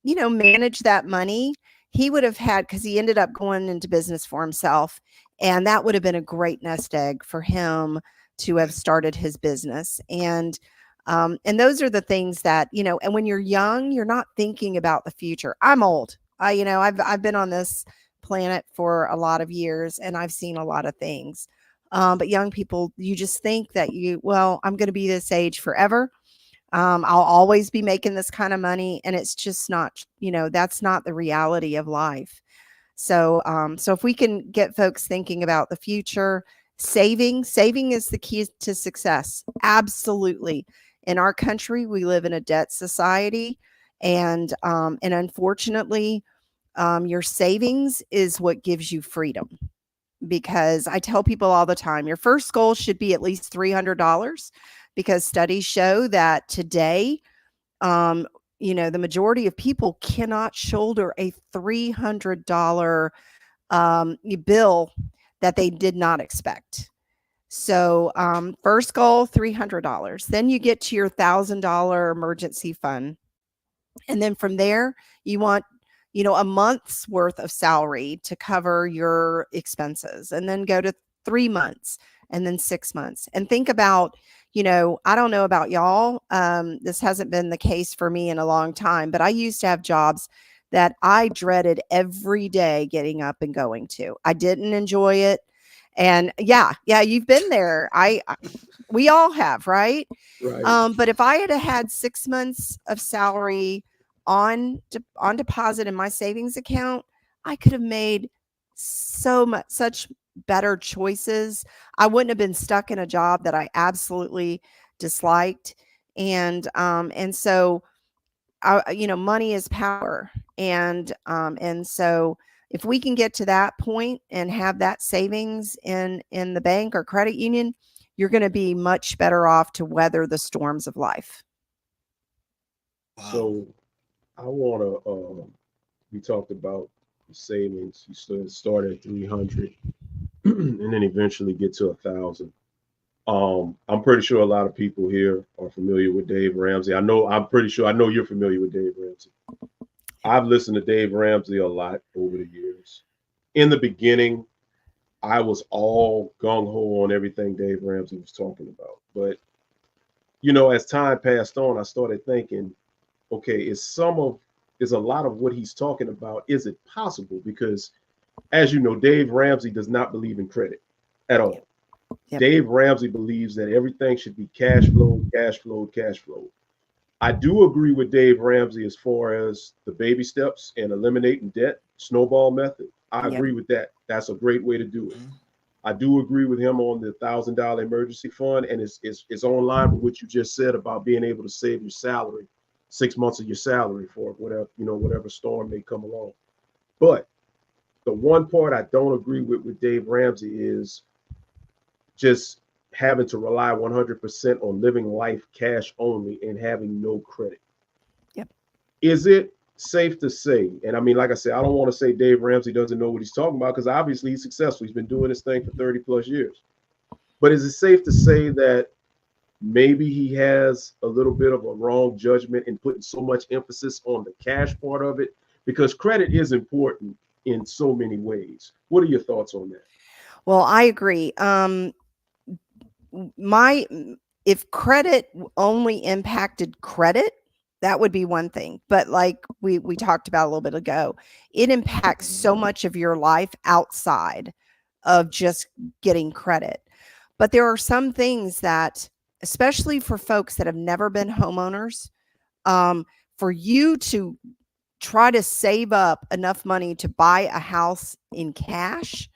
managed that money, he would have had, because he ended up going into business for himself. And that would have been a great nest egg for him to have started his business. And those are the things that, and when you're young, you're not thinking about the future. I'm old. I've been on this planet for a lot of years, and I've seen a lot of things. But young people, you just think that I'm going to be this age forever. I'll always be making this kind of money. And it's just not, that's not the reality of life. So if we can get folks thinking about the future, saving is the key to success. Absolutely. In our country, we live in a debt society, and unfortunately, your savings is what gives you freedom. Because I tell people all the time, your first goal should be at least $300, because studies show that today, the majority of people cannot shoulder a $300 bill that they did not expect. So first goal, $300. Then you get to your $1,000 emergency fund. And then from there, you want, a month's worth of salary to cover your expenses, and then go to 3 months, and then 6 months. And think about, I don't know about y'all. This hasn't been the case for me in a long time, but I used to have jobs that I dreaded every day getting up and going to. I didn't enjoy it. And yeah, you've been there. We all have, right?
Right.
But if I had 6 months of salary on deposit in my savings account, I could have made such better choices. I wouldn't have been stuck in a job that I absolutely disliked. And so money is power. And so if we can get to that point and have that savings in the bank or credit union, you're going to be much better off to weather the storms of life.
So I want to, we talked about savings. You start at 300 and then eventually get to 1,000. I'm pretty sure a lot of people here are familiar with Dave Ramsey. I'm pretty sure I know you're familiar with Dave Ramsey. I've listened to Dave Ramsey a lot over the years. In the beginning, I was all gung-ho on everything Dave Ramsey was talking about. But, as time passed on, I started thinking, okay, is a lot of what he's talking about, is it possible? Because, as you know, Dave Ramsey does not believe in credit at all. Yep. Dave Ramsey believes that everything should be cash flow, cash flow, cash flow. I do agree with Dave Ramsey as far as the baby steps and eliminating debt, snowball method. I agree with that. That's a great way to do it. I do agree with him on the $1,000 emergency fund, and it's online with what you just said about being able to save your salary, 6 months of your salary for whatever storm may come along. But the one part I don't agree with Dave Ramsey is just having to rely 100% on living life cash only and having no credit.
Yep.
Is it safe to say, and I mean, like I said, I don't want to say Dave Ramsey doesn't know what he's talking about, because obviously he's successful. He's been doing this thing for 30 plus years. But is it safe to say that maybe he has a little bit of a wrong judgment in putting so much emphasis on the cash part of it? Because credit is important in so many ways. What are your thoughts on that?
Well, I agree. If credit only impacted credit, that would be one thing. But like we talked about a little bit ago, it impacts so much of your life outside of just getting credit. But there are some things that, especially for folks that have never been homeowners, for you to try to save up enough money to buy a house in cash,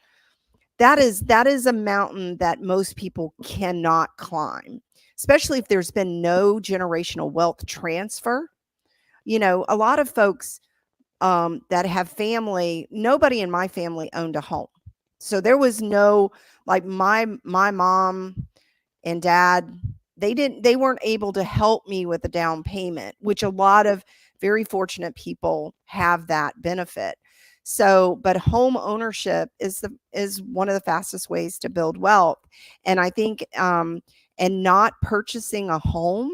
that is a mountain that most people cannot climb, especially if there's been no generational wealth transfer. A lot of folks that have family, nobody in my family owned a home. So there was no, like my mom and dad, they weren't able to help me with the down payment, which a lot of very fortunate people have that benefit. So, but home ownership is one of the fastest ways to build wealth. And I think, and not purchasing a home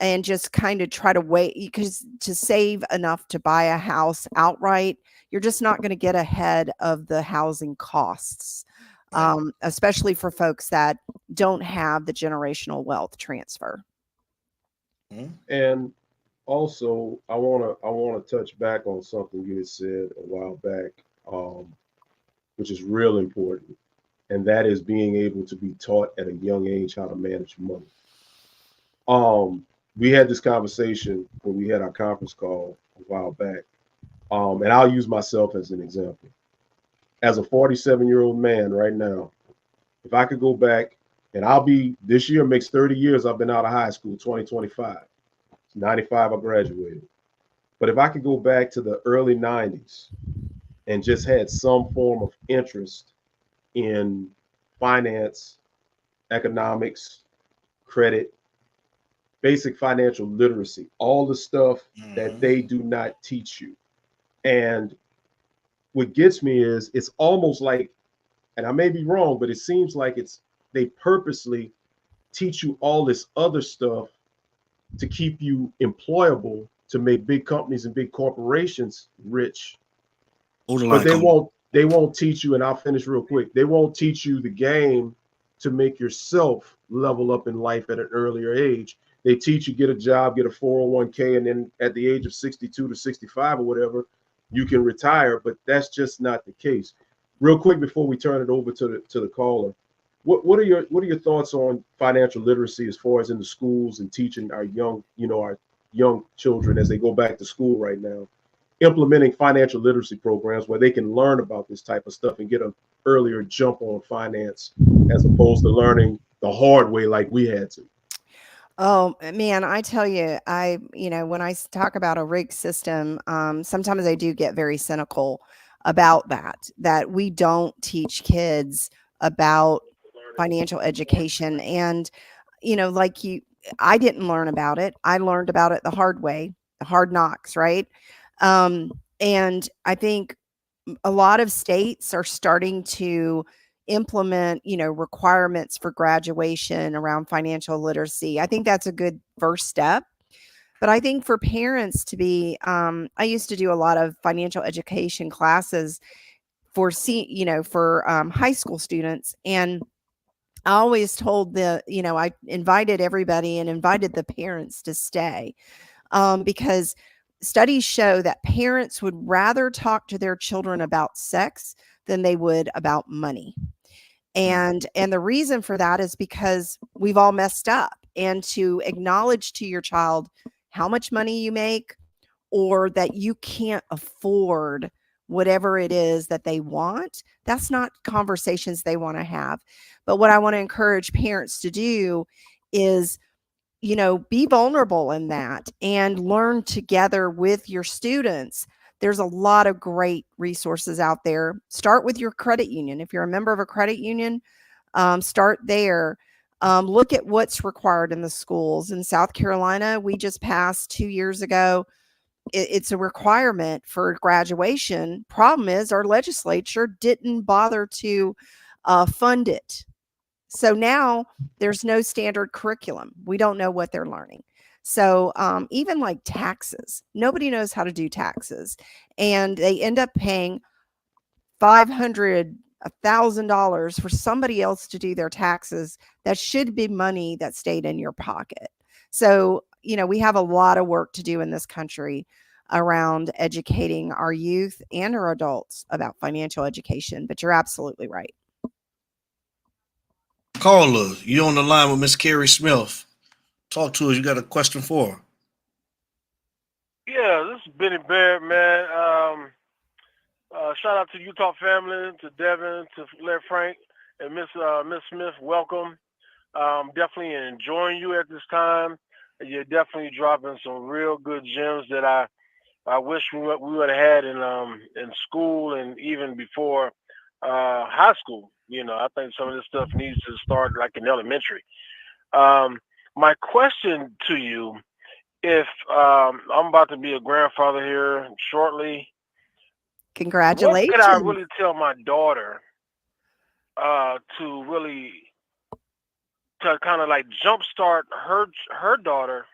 and just kind of try to wait, because to save enough to buy a house outright, you're just not going to get ahead of the housing costs, especially for folks that don't have the generational wealth transfer.
And also, I want to touch back on something you had said a while back, which is real important, and that is being able to be taught at a young age how to manage money. We had this conversation when we had our conference call a while back, and I'll use myself as an example. As a 47-year-old man right now, if I could go back, and this year makes 30 years I've been out of high school, 2025. 95, I graduated. But if I could go back to the early 90s and just had some form of interest in finance, economics, credit, basic financial literacy, all the stuff that they do not teach you. And what gets me is it's almost like, and I may be wrong, but it seems like they purposely teach you all this other stuff to keep you employable, to make big companies and big corporations rich. But they won't teach you, and I'll finish real quick. They won't teach you the game to make yourself level up in life at an earlier age. They teach you get a job, get a 401k, and then at the age of 62 to 65 or whatever, you can retire. But that's just not the case. Real quick before we turn it over to the caller, what are your thoughts on financial literacy as far as in the schools and teaching our young children as they go back to school right now, implementing financial literacy programs where they can learn about this type of stuff and get an earlier jump on finance as opposed to learning the hard way like we had to?
Oh man, I tell you, when I talk about a rigged system, sometimes I do get very cynical about that we don't teach kids about financial education. And, I didn't learn about it. I learned about it the hard way, the hard knocks, right? And I think a lot of states are starting to implement, requirements for graduation around financial literacy. I think that's a good first step. But I think for parents to be, I used to do a lot of financial education classes for high school students. And I always told I invited everybody and invited the parents to stay, because studies show that parents would rather talk to their children about sex than they would about money. And the reason for that is because we've all messed up, and to acknowledge to your child how much money you make, or that you can't afford whatever it is that they want, that's not conversations they want to have. But what I want to encourage parents to do is, be vulnerable in that and learn together with your students. There's a lot of great resources out there. Start with your credit union. If you're a member of a credit union, start there. Look at what's required in the schools. In South Carolina, we just passed 2 years ago. It's a requirement for graduation. Problem is, our legislature didn't bother to fund it. So now there's no standard curriculum. We don't know what they're learning. So even like taxes, nobody knows how to do taxes. And they end up paying $500, $1,000 for somebody else to do their taxes. That should be money that stayed in your pocket. So, we have a lot of work to do in this country around educating our youth and our adults about financial education. But you're absolutely right.
Caller, you on the line with Miss Kerri Smith. Talk to us. You got a question for her?
Yeah, this is Benny Baird, man. Shout out to the Utah family, to Devin, to Larry Frank, and Miss Smith. Welcome. Definitely enjoying you at this time. You're definitely dropping some real good gems that I wish we would have had in school and even before high school. I think some of this stuff needs to start like in elementary. My question to you, if I'm about to be a grandfather here shortly,
congratulations.
What could I really tell my daughter to kind of like jumpstart her daughter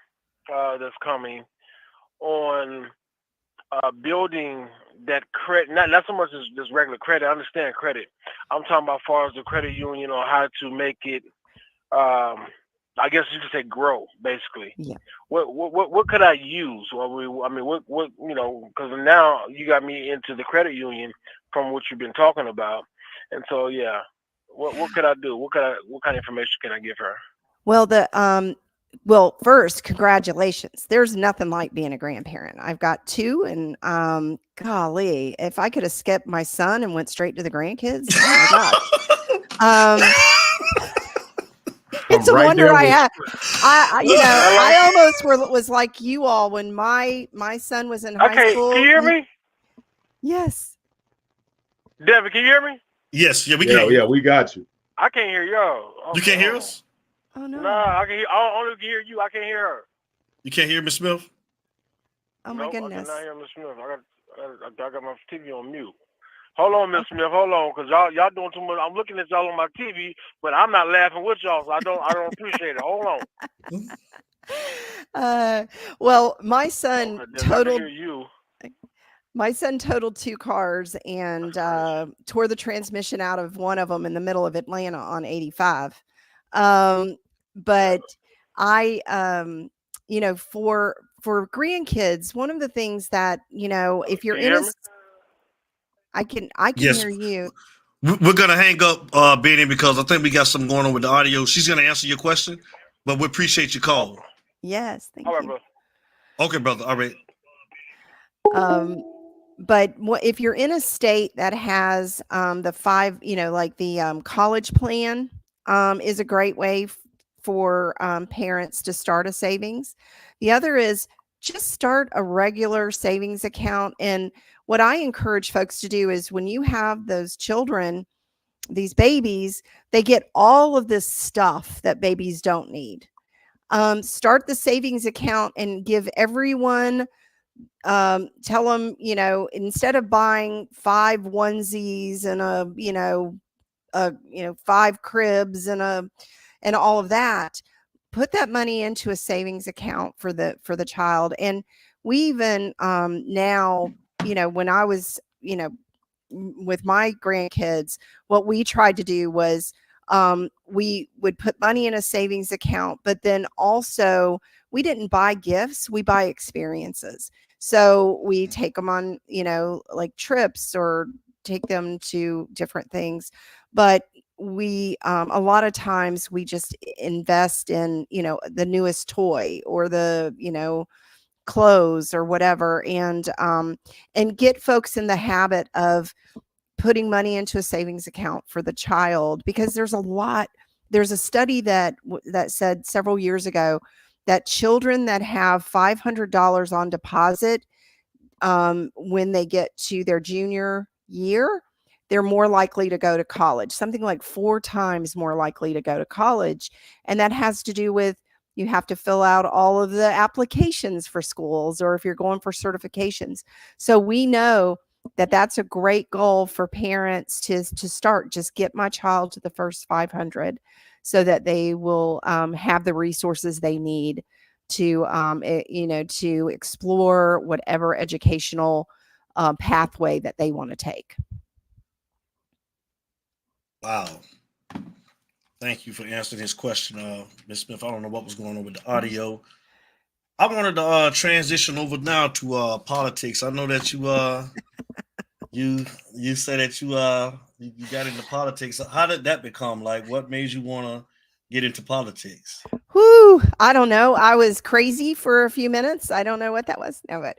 that's coming on building that credit, not so much as just regular credit. I understand credit. I'm talking about as far as the credit union or how to make it, I guess you could say grow, basically.
Yeah.
What could I use? Because now you got me into the credit union from what you've been talking about. And so, yeah, what could I do? What kind of information can I give her?
Well, first, congratulations. There's nothing like being a grandparent. I've got 2, and golly, if I could have skipped my son and went straight to the grandkids, oh my gosh. It's a wonder I had. I almost was like you all when my son was in high school.
Can you hear me?
Yes.
Devin, can you hear me?
Yes, we can.
Yeah, we got you.
I can't hear y'all.
You can't hear us?
Oh no.
Nah, I can hear. I only can hear you. I can't hear her.
You can't hear Miss Smith?
Oh my goodness.
I cannot hear Miss Smith. I got my TV on mute. Hold on, Miss Smith. Hold on, because y'all doing too much. I'm looking at y'all on my TV, but I'm not laughing with y'all, so I don't appreciate it. Hold
on. Well, my son totaled. My son totaled 2 cars and tore the transmission out of one of them in the middle of Atlanta on 85. but I, you know, for grandkids, one of the things that, you know, if you're
Can you
in
hear
a,
me?
I can
Yes.
hear you.
We're gonna hang up, Benny, because I think we got something going on with the audio. She's gonna answer your question, but we appreciate your call.
Yes, thank
All right,
you.
bro.
Okay, brother. All right.
But if you're in a state that has the five, you know, like the college plan is a great way for parents to start a savings. The other is just start a regular savings account. And what I encourage folks to do is when you have those children, these babies, they get all of this stuff that babies don't need. Start the savings account and give everyone, tell them, you know, instead of buying 5 onesies and a 5 cribs and all of that, put that money into a savings account for the child. And we even now, you know, when I was, you know, with my grandkids, what we tried to do was we would put money in a savings account, but then also we didn't buy gifts, we buy experiences. So we take them on, you know, like trips or take them to different things. But we, a lot of times we just invest in, you know, the newest toy or the, you know, clothes or whatever, and get folks in the habit of putting money into a savings account for the child, because there's a study that said several years ago that children that have $500 on deposit, when they get to their junior year, they're more likely to go to college, something like 4 times more likely to go to college. And that has to do with, you have to fill out all of the applications for schools, or if you're going for certifications. So we know that that's a great goal for parents to start. Just get my child to the first 500 so that they will have the resources they need to, you know, to explore whatever educational pathway that they want to take.
Wow. Thank you for answering his question, Ms. Smith. I don't know what was going on with the audio. I wanted to transition over now to politics. I know that you said that you got into politics. How did that become? Like, what made you want to get into politics?
Whew, I don't know. I was crazy for a few minutes. I don't know what that was. No, but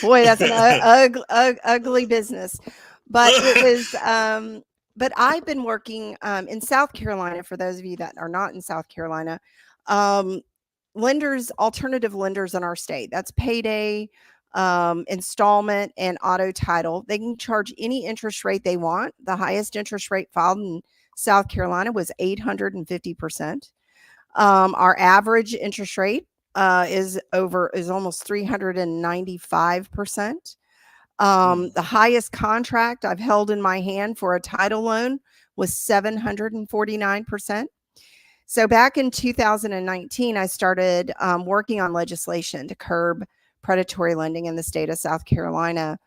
boy, that's an ugly business. But it was. But I've been working in South Carolina. For those of you that are not in South Carolina, lenders, alternative lenders in our state. That's payday, installment, and auto title. They can charge any interest rate they want. The highest interest rate filed in South Carolina was 850%. Our average interest rate is almost 395%. The highest contract I've held in my hand for a title loan was 749%. So back in 2019, I started working on legislation to curb predatory lending in the state of South Carolina.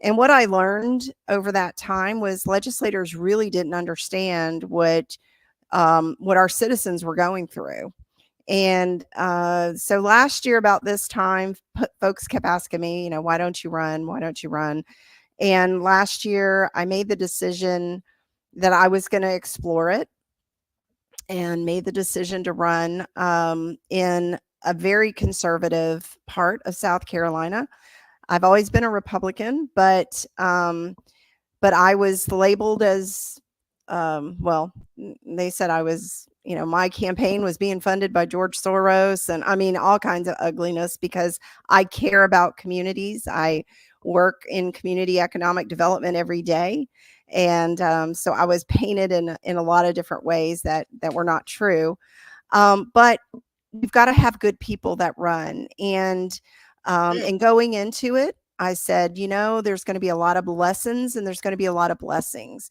And what I learned over that time was legislators really didn't understand what our citizens were going through. And so last year about this time, folks kept asking me, you know, why don't you run? Why don't you run? And last year I made the decision that I was going to explore it, and made the decision to run in a very conservative part of South Carolina. I've always been a Republican, but I was labeled as, well, they said I was, you know, my campaign was being funded by George Soros, and I mean, all kinds of ugliness, because I care about communities. I work in community economic development every day. And so I was painted in a lot of different ways that were not true. But you've got to have good people that run. And going into it, I said, you know, there's going to be a lot of lessons and there's going to be a lot of blessings.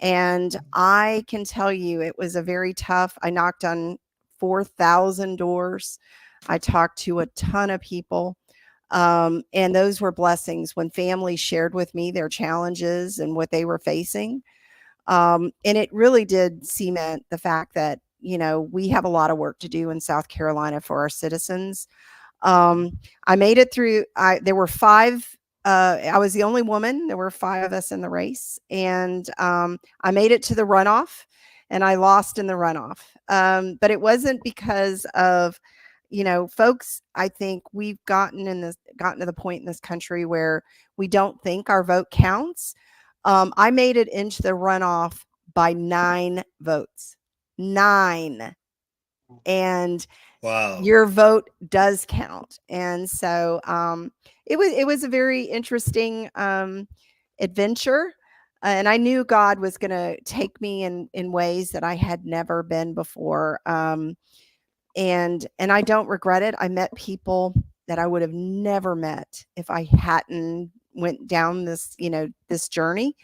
And I can tell you, it was a very tough. I knocked on 4,000 doors. I talked to a ton of people. And those were blessings when families shared with me their challenges and what they were facing. And it really did cement the fact that, we have a lot of work to do in South Carolina for our citizens. I made it through. There were 5. I was the only woman. There were 5 of us in the race, and I made it to the runoff, and I lost in the runoff. But it wasn't because of, folks. I think we've gotten to the point in this country where we don't think our vote counts. I made it into the runoff by 9 votes. 9. And
Wow.
your vote does count. And so it was a very interesting adventure. And I knew God was going to take me in ways that I had never been before. And I don't regret it. I met people that I would have never met if I hadn't went down this, this journey.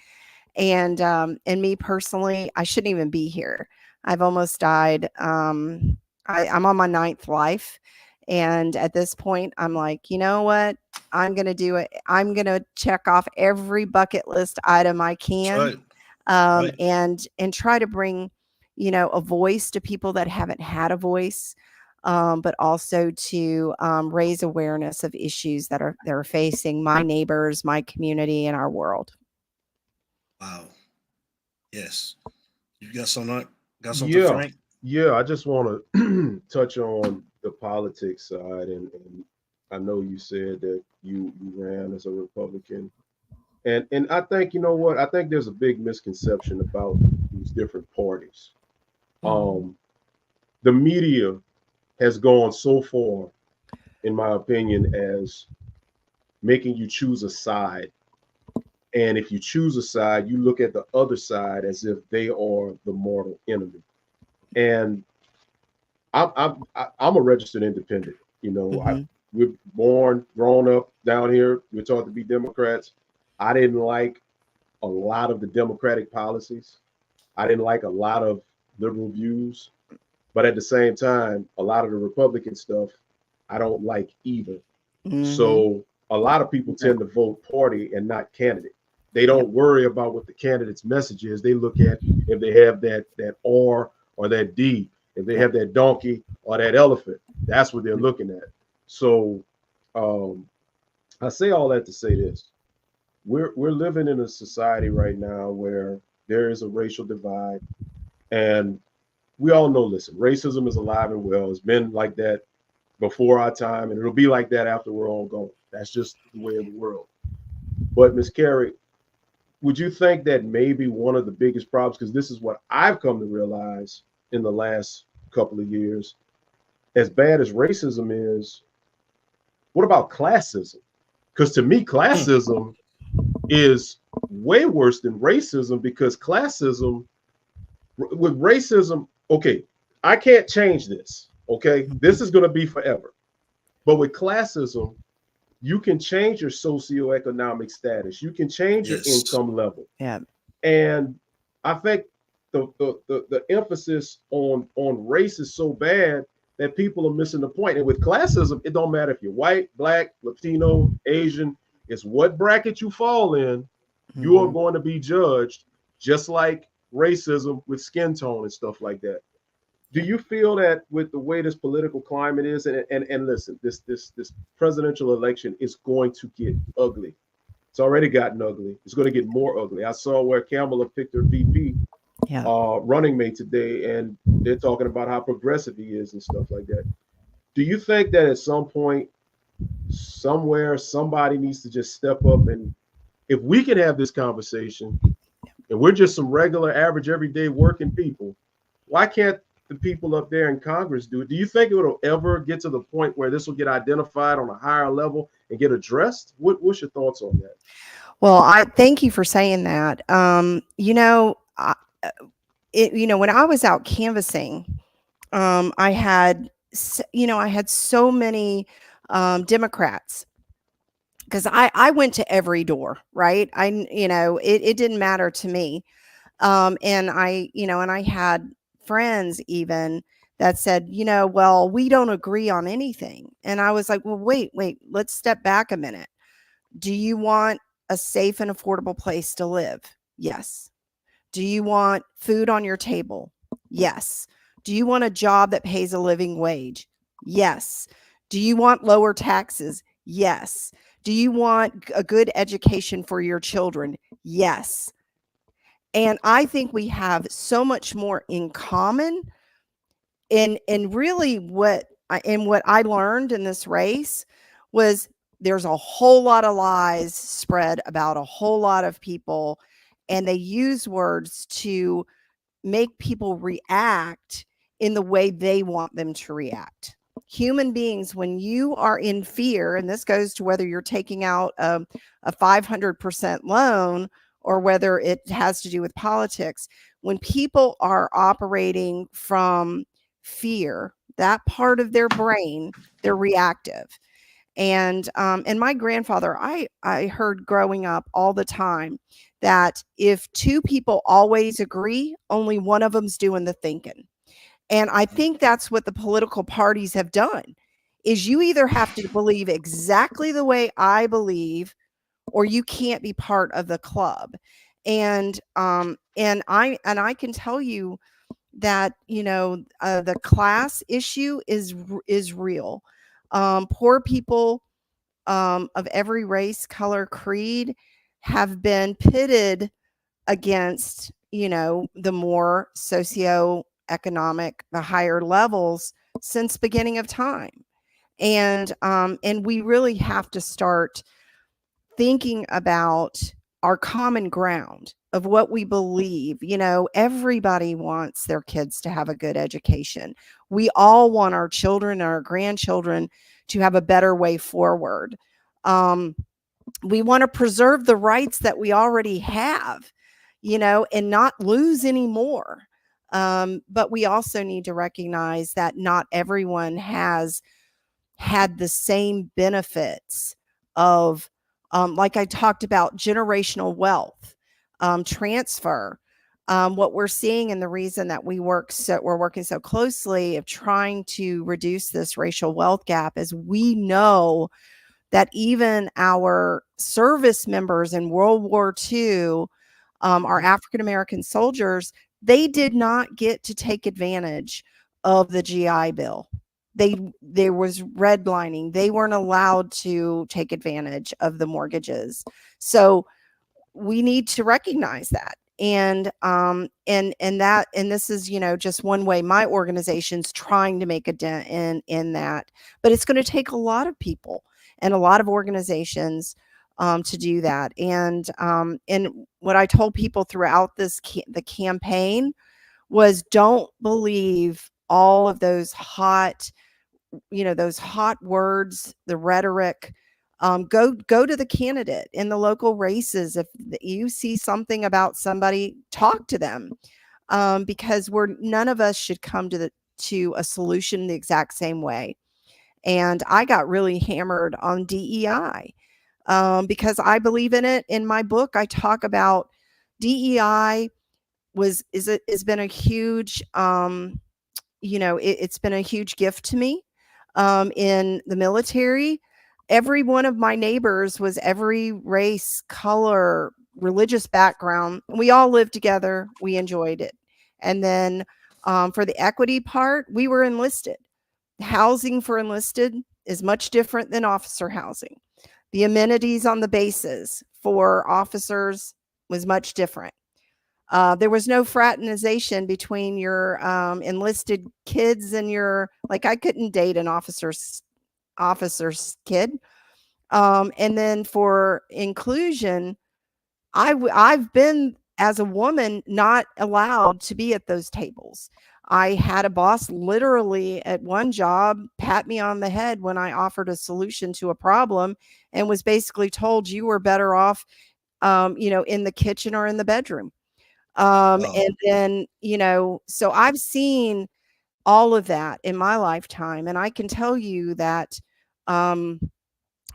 And me personally, I shouldn't even be here. I've almost died. I'm on my 9th life. And at this point, I'm like, you know what? I'm going to do it. I'm going to check off every bucket list item I can.
Right.
And try to bring, a voice to people that haven't had a voice, but also to raise awareness of issues that are facing my neighbors, my community, and our world.
Wow. Yes. You got something,
Yeah.
Frank?
Yeah, I just want to touch on the politics side. And I know you said that you ran as a Republican. And I think, I think there's a big misconception about these different parties. The media has gone so far, in my opinion, as making you choose a side. And if you choose a side, you look at the other side as if they are the mortal enemy. And I'm a registered independent. We're grown up down here. We're taught to be Democrats. I didn't like a lot of the Democratic policies. I didn't like a lot of liberal views. But at the same time, a lot of the Republican stuff, I don't like either. So a lot of people tend to vote party and not candidate. They don't worry about what the candidate's message is. They look at if they have that R or that D, if they have that donkey or that elephant. That's what they're looking at. So I say all that to say this. We're living in a society right now where there is a racial divide. And we all know, listen, racism is alive and well. It's been like that before our time, and it'll be like that after we're all gone. That's just the way of the world. But Ms. Kerri, would you think that maybe one of the biggest problems, because this is what I've come to realize in the last couple of years, as bad as racism is, what about classism? Because to me, classism is way worse than racism, because classism, with racism, okay, I can't change this, okay? This is going to be forever. But with classism, you can change your socioeconomic status. You can change your income level.
Yeah.
And I think the emphasis on race is so bad that people are missing the point. And with classism, it don't matter if you're white, black, Latino, Asian. It's what bracket you fall in. You are going to be judged, just like racism with skin tone and stuff like that. Do you feel that with the way this political climate is, and listen, this presidential election is going to get ugly. It's already gotten ugly. It's going to get more ugly. I saw where Kamala picked her VP running mate today, and they're talking about how progressive he is and stuff like that. Do you think that at some point, somewhere, somebody needs to just step up, and if we can have this conversation, and we're just some regular, average, everyday working people, why can't the people up there in Congress do it? Do you think it will ever get to the point where this will get identified on a higher level and get addressed? What's your thoughts on that?
Well, I thank you for saying that. When I was out canvassing, I had so many Democrats, because I went to every door, right? It didn't matter to me. And I had friends even that said, well, we don't agree on anything. And I was like, well, wait, let's step back a minute. Do you want a safe and affordable place to live? Yes. Do you want food on your table? Yes. Do you want a job that pays a living wage? Yes. Do you want lower taxes? Yes. Do you want a good education for your children? Yes. And I think we have so much more in common. And really what I learned in this race was there's a whole lot of lies spread about a whole lot of people, and they use words to make people react in the way they want them to react. Human beings, when you are in fear, and this goes to whether you're taking out a 500% loan or whether it has to do with politics, when people are operating from fear, that part of their brain, they're reactive. And my grandfather, I heard growing up all the time that if two people always agree, only one of them's doing the thinking. And I think that's what the political parties have done, is you either have to believe exactly the way I believe, or you can't be part of the club. And I can tell you that, the class issue is real. Poor people of every race, color, creed have been pitted against, the more socioeconomic, the higher levels since beginning of time. And we really have to start thinking about our common ground of what we believe. Everybody wants their kids to have a good education. We all want our children and our grandchildren to have a better way forward. We want to preserve the rights that we already have, and not lose any more. But we also need to recognize that not everyone has had the same benefits of, like I talked about, generational wealth, transfer. What we're seeing, and the reason that we're working so closely of trying to reduce this racial wealth gap, is we know that even our service members in World War II, our African-American soldiers, they did not get to take advantage of the GI Bill. There was redlining. They weren't allowed to take advantage of the mortgages. So we need to recognize that. And this is, just one way my organization's trying to make a dent in that. But it's going to take a lot of people and a lot of organizations to do that. And what I told people throughout the campaign was, don't believe all of those hot words, the rhetoric. Go to the candidate in the local races. If you see something about somebody, talk to them, because none of us should come to a solution the exact same way. And I got really hammered on DEI because I believe in it. In my book, I talk about DEI has been a huge, it's been a huge gift to me in the military. Every one of my neighbors was every race, color, religious background. We all lived together. We enjoyed it. And then for the equity part, we were enlisted. Housing for enlisted is much different than officer housing. The amenities on the bases for officers was much different. There was no fraternization between your enlisted kids and I couldn't date an officer's kid. And then for inclusion, I've been, as a woman, not allowed to be at those tables. I had a boss literally at one job pat me on the head when I offered a solution to a problem, and was basically told, you were better off, in the kitchen or in the bedroom. And then, so I've seen all of that in my lifetime. And I can tell you that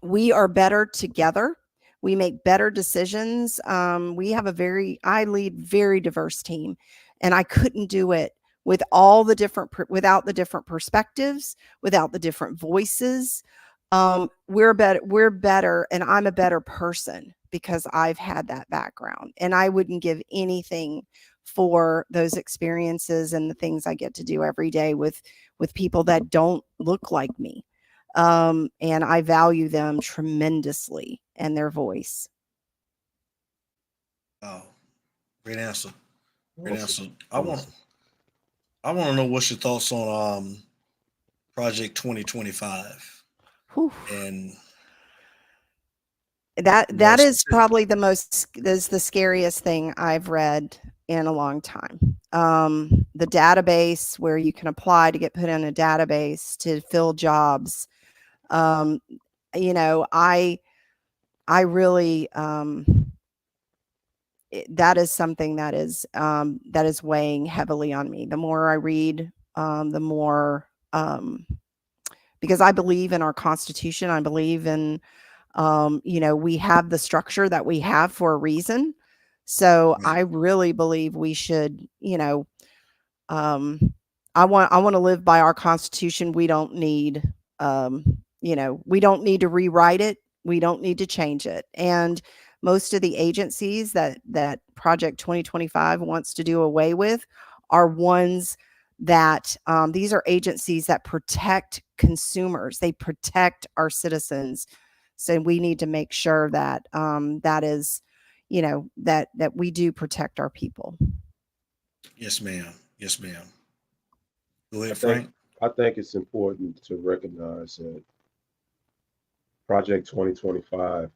we are better together. We make better decisions. We have I lead very diverse team, and I couldn't do it without the different perspectives, without the different voices. We're better, and I'm a better person because I've had that background, and I wouldn't give anything for those experiences and the things I get to do every day with people that don't look like me. And I value them tremendously and their voice.
Oh, great answer. Great answer. I want to know what's your thoughts on Project 2025.
Whew.
And
that is probably the scariest thing I've read in a long time. The database where you can apply to get put in a database to fill jobs. You know, I really, that is something that is weighing heavily on me. The more I read, the more, because I believe in our Constitution. I believe in, you know, we have the structure that we have for a reason. So I really believe we should, you know, I want to live by our Constitution. We don't need, you know, we don't need to rewrite it. We don't need to change it. And most of the agencies that Project 2025 wants to do away with are ones that these are agencies that protect consumers. They protect our citizens. So we need to make sure that that is, you know, that we do protect our people.
Yes, ma'am. Yes, ma'am. Go ahead, Frank.
I think it's important to recognize that Project 2025,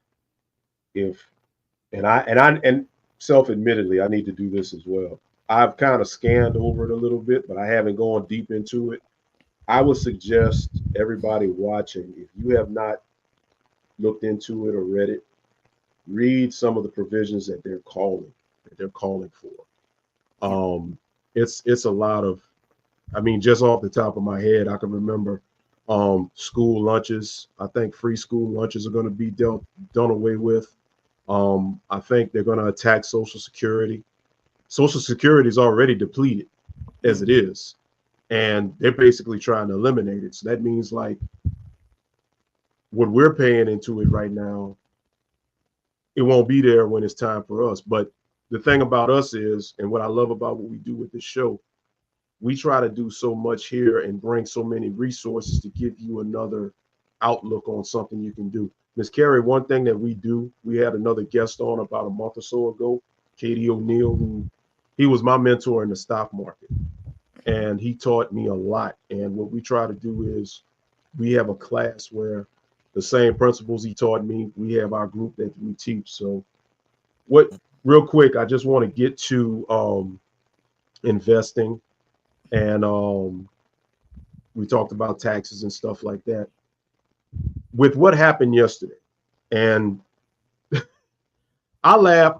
and self-admittedly, I need to do this as well. I've kind of scanned over it a little bit, but I haven't gone deep into it. I would suggest everybody watching, if you have not looked into it or read it, read some of the provisions that they're calling for. It's a lot of, I mean, just off the top of my head, I can remember school lunches. I think free school lunches are going to be done away with. I think they're going to attack Social Security. Social Security is already depleted as it is, and they're basically trying to eliminate it. So that means like what we're paying into it right now, it won't be there when it's time for us. But the thing about us is, and what I love about what we do with this show, we try to do so much here and bring so many resources to give you another outlook on something you can do. Ms. Kerri, one thing that we do, we had another guest on about a month or so ago, Katie O'Neill, who he was my mentor in the stock market. And he taught me a lot. And what we try to do is we have a class where the same principles he taught me, we have our group that we teach. So real quick, I just want to get to investing. And we talked about taxes and stuff like that. With what happened yesterday, and I laugh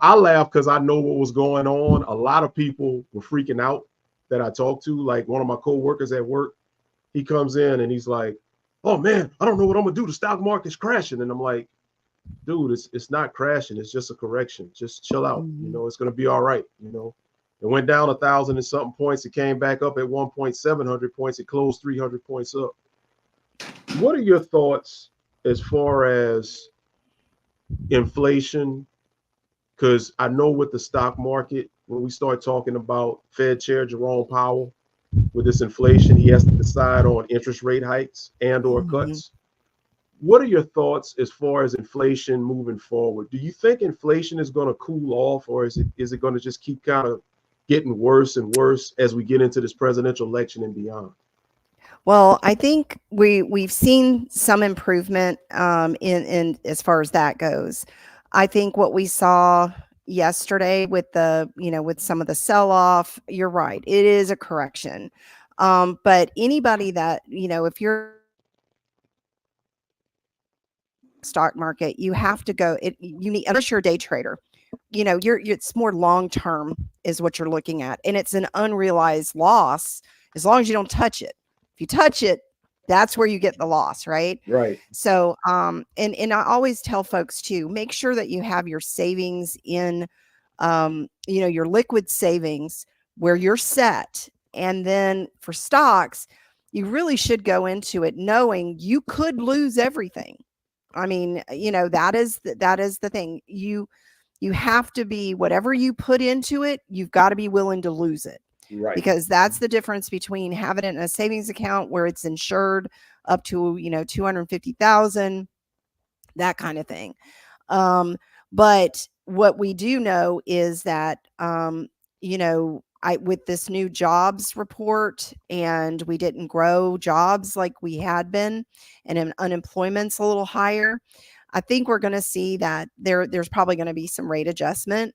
because I know what was going on. A lot of people were freaking out that I talked to. Like one of my coworkers at work, he comes in and he's like, "Oh man, I don't know what I'm gonna do. The stock market's crashing." And I'm like, "Dude, it's not crashing. It's just a correction. Just chill out. You know, it's gonna be all right. You know." It went down 1,000 and something points. It came back up at 1.700 points. It closed 300 points up. What are your thoughts as far as inflation? Because I know with the stock market, when we start talking about Fed Chair Jerome Powell, with this inflation, he has to decide on interest rate hikes and or cuts. What are your thoughts as far as inflation moving forward? Do you think inflation is going to cool off, or is it going to just keep kind of getting worse and worse as we get into this presidential election and beyond?
Well, I think we've seen some improvement in as far as that goes. I think what we saw yesterday with with some of the sell-off, you're right, it is a correction. But anybody that, if you're stock market, you have to go, you need, unless you're a day trader, it's more long-term is what you're looking at. And it's an unrealized loss as long as you don't touch it. If you touch it, that's where you get the loss, right?
Right.
So, and I always tell folks too, make sure that you have your savings in, your liquid savings where you're set. And then for stocks, you really should go into it knowing you could lose everything. I mean, that is the thing. You have to be, whatever you put into it, you've got to be willing to lose it.
Right.
Because that's the difference between having it in a savings account where it's insured up to, 250,000, that kind of thing. But what we do know is that, with this new jobs report, and we didn't grow jobs like we had been, and unemployment's a little higher. I think we're going to see that there's probably going to be some rate adjustment.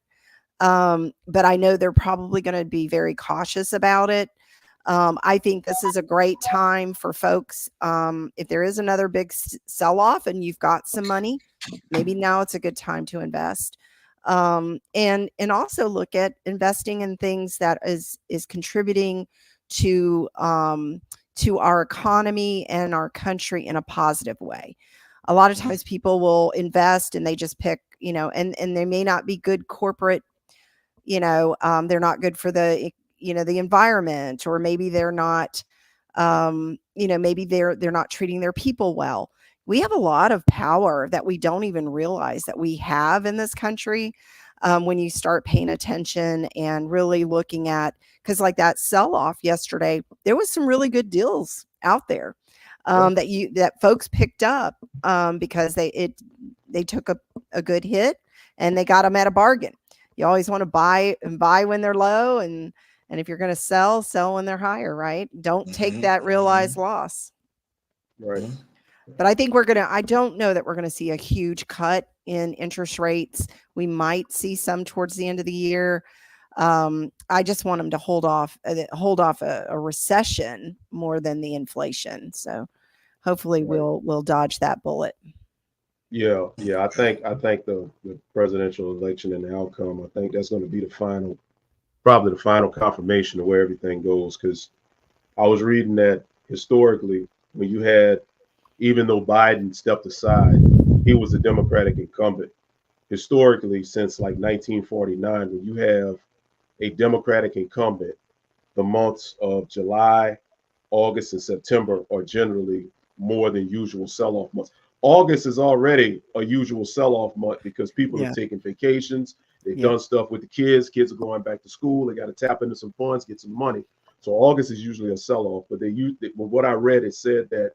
But I know they're probably going to be very cautious about it. I think this is a great time for folks. If there is another big sell-off and you've got some money, maybe now it's a good time to invest. And also look at investing in things that is contributing to our economy and our country in a positive way. A lot of times people will invest and they just pick, and they may not be good corporate, they're not good for the environment, or maybe they're not, maybe they're not treating their people well. We have a lot of power that we don't even realize that we have in this country. When you start paying attention and really looking at, because like that sell-off yesterday, there was some really good deals out there that folks picked up because they took a good hit and they got them at a bargain. You always want to buy when they're low, and if you're going to sell when they're higher, right? Don't take that realized loss.
Right.
But I think I don't know that we're going to see a huge cut in interest rates. We might see some towards the end of the year. I just want them to hold off a recession more than the inflation. So hopefully we'll dodge that bullet.
Yeah. I think the presidential election and the outcome, I think that's going to be probably the final confirmation of where everything goes. Because I was reading that historically, when you had, even though Biden stepped aside, he was a Democratic incumbent. Historically, since like 1949, when you have a Democratic incumbent, the months of July, August, and September are generally more than usual sell-off months. August is already a usual sell-off month because people are taking vacations. They've done stuff with the kids. Kids are going back to school. They got to tap into some funds, get some money. So August is usually a sell-off. But what I read, it said that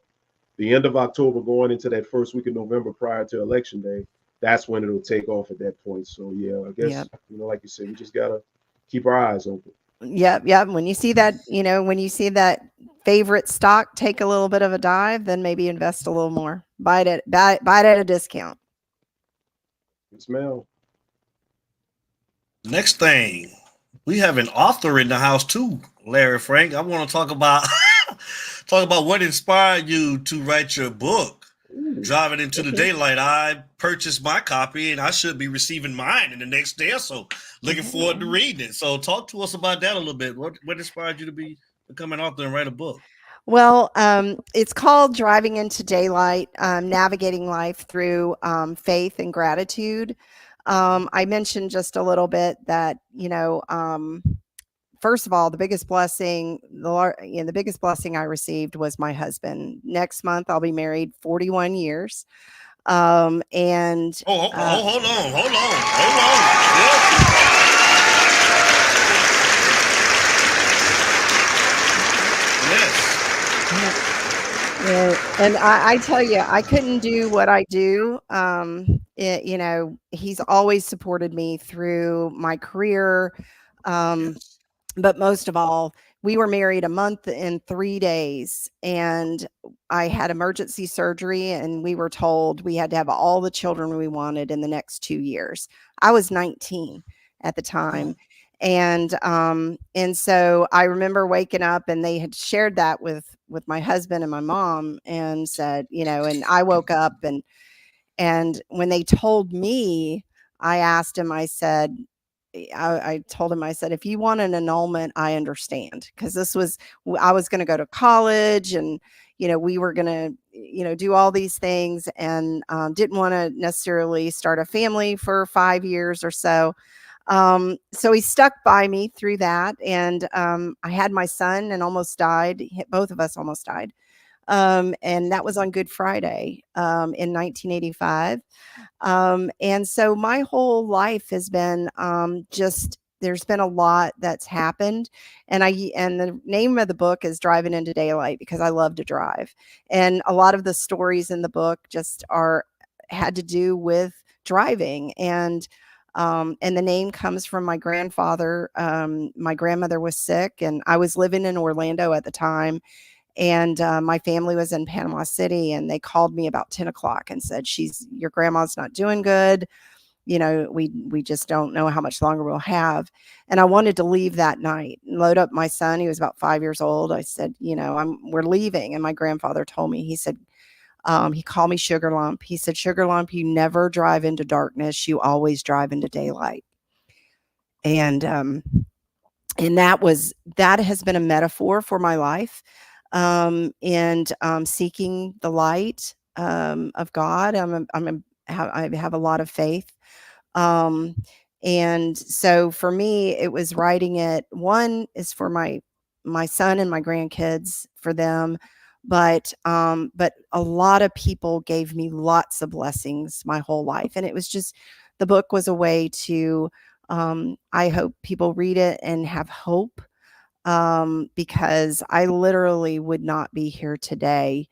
the end of October going into that first week of November prior to Election Day, that's when it'll take off at that point. So, I guess, like you said, we just got to keep our eyes open.
Yeah. When you see that, favorite stock take a little bit of a dive, then maybe invest a little more. Buy it at a discount.
Yes, ma'am.
Next thing, we have an author in the house too, Larry Frank. I want to talk about what inspired you to write your book, Driving into the Daylight. I purchased my copy and I should be receiving mine in the next day or so. Looking forward to reading it. So talk to us about that a little bit. What inspired you to become an author and write a book?
Well, it's called Driving into Daylight, Navigating Life Through Faith and Gratitude. I mentioned just a little bit that, first of all, the biggest blessing I received was my husband. Next month, I'll be married 41 years. Hold on.
Yes.
And I tell you, I couldn't do what I do. He's always supported me through my career. But most of all, we were married a month and 3 days, and I had emergency surgery, and we were told we had to have all the children we wanted in the next 2 years. I was 19 at the time. And so I remember waking up, and they had shared that with my husband and my mom, and said, and I woke up, and when they told me, I asked him, I told him, I said, if you want an annulment, I understand. Because I was going to go to college, and, we were going to, do all these things, and didn't want to necessarily start a family for 5 years or so. So he stuck by me through that. And I had my son and almost died. Both of us almost died. And that was on Good Friday in 1985. And so my whole life has been just there's been a lot that's happened, and the name of the book is Driving into Daylight because I love to drive, and a lot of the stories in the book just had to do with driving, and the name comes from my grandfather. My grandmother was sick, and I was living in Orlando at the time, and my family was in Panama City, and they called me about 10 o'clock and said, your grandma's not doing good. We just don't know how much longer we'll have. And I wanted to leave that night and load up my son. He was about 5 years old. I said, we're leaving. And my grandfather told me, he said, he called me Sugar Lump. He said, Sugar Lump, you never drive into darkness. You always drive into daylight. And that has been a metaphor for my life. Seeking the light of God. I have a lot of faith. And so for me, it was writing it. One is for my son and my grandkids, for them. But a lot of people gave me lots of blessings my whole life. And it was just, the book was a way to, I hope people read it and have hope. Because I literally would not be here today.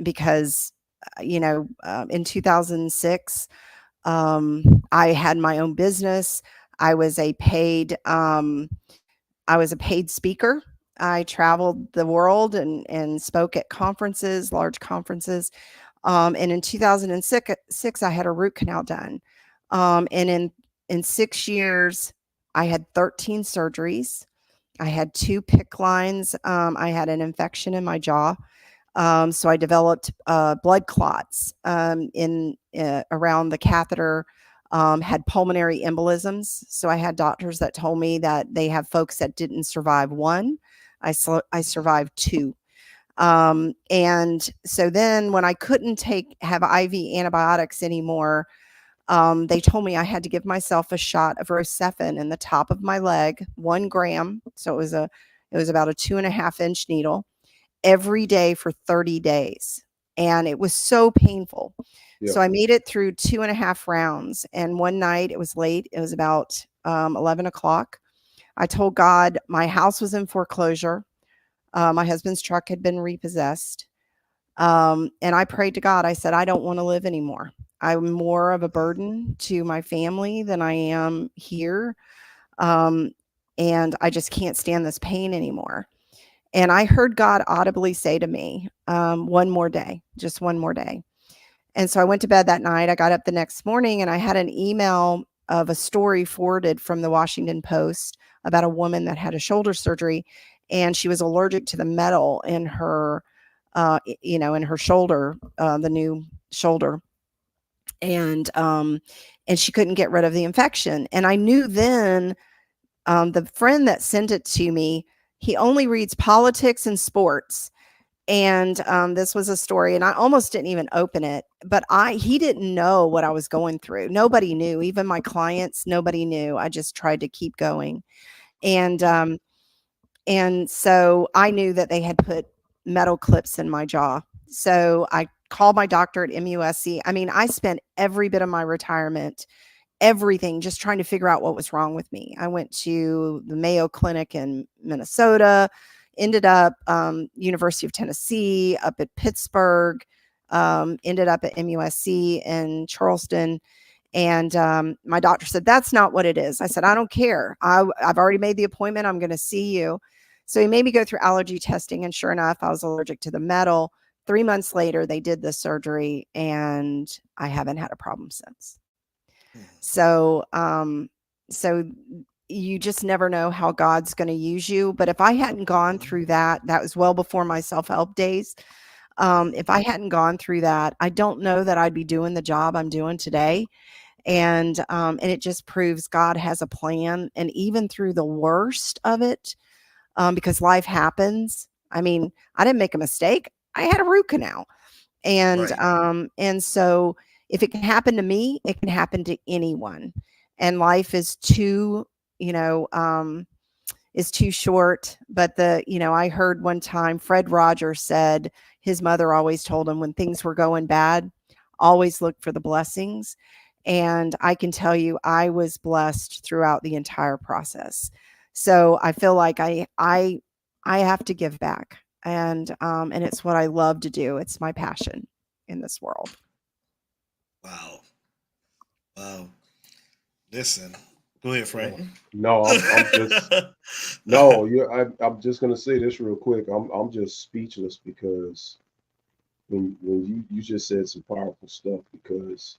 Because, in 2006, I had my own business. I was a paid speaker. I traveled the world and spoke at conferences, large conferences. And in 2006, I had a root canal done. And in 6 years, I had 13 surgeries. I had 2 PICC lines. I had an infection in my jaw. So I developed blood clots around the catheter, had pulmonary embolisms. So I had doctors that told me that they have folks that didn't survive 1. I survived 2. And so then when I couldn't have IV antibiotics anymore, they told me I had to give myself a shot of Rocephin in the top of my leg, 1 gram. So it was about a 2.5-inch needle every day for 30 days. And it was so painful. Yeah. So I made it through 2.5 rounds. And one night, it was late. It was about 11 o'clock. I told God my house was in foreclosure. My husband's truck had been repossessed. And I prayed to God. I said, I don't want to live anymore. I'm more of a burden to my family than I am here. And I just can't stand this pain anymore. And I heard God audibly say to me, one more day, just one more day. And so I went to bed that night. I got up the next morning and I had an email of a story forwarded from the Washington Post about a woman that had a shoulder surgery, and she was allergic to the metal in her, in her shoulder, the new shoulder. And she couldn't get rid of the infection. And I knew then, the friend that sent it to me, he only reads politics and sports. And this was a story, and I almost didn't even open it, but he didn't know what I was going through. Nobody knew, even my clients, nobody knew. I just tried to keep going. And so I knew that they had put metal clips in my jaw. So I called my doctor at MUSC. I mean, I spent every bit of my retirement, everything, just trying to figure out what was wrong with me. I went to the Mayo Clinic in Minnesota, ended up University of Tennessee, up at Pittsburgh, ended up at MUSC in Charleston. And my doctor said, that's not what it is. I said, I don't care. I've already made the appointment. I'm going to see you. So he made me go through allergy testing. And sure enough, I was allergic to the metal. 3 months later, they did the surgery, and I haven't had a problem since. So you just never know how God's going to use you. But if I hadn't gone through that was well before my self-help days. If I hadn't gone through that, I don't know that I'd be doing the job I'm doing today. And it just proves God has a plan. And even through the worst of it, because life happens. I mean, I didn't make a mistake. I had a root canal. And, right. And so if it can happen to me, it can happen to anyone. And life is too, it's is too short. But I heard one time Fred Rogers said his mother always told him when things were going bad, always look for the blessings. And I can tell you, I was blessed throughout the entire process. So I feel like I have to give back, and it's what I love to do. It's my passion in this world.
Wow. Listen, go ahead, Frank.
No, I'm just no. I'm just gonna say this real quick. I'm just speechless because when you just said some powerful stuff, because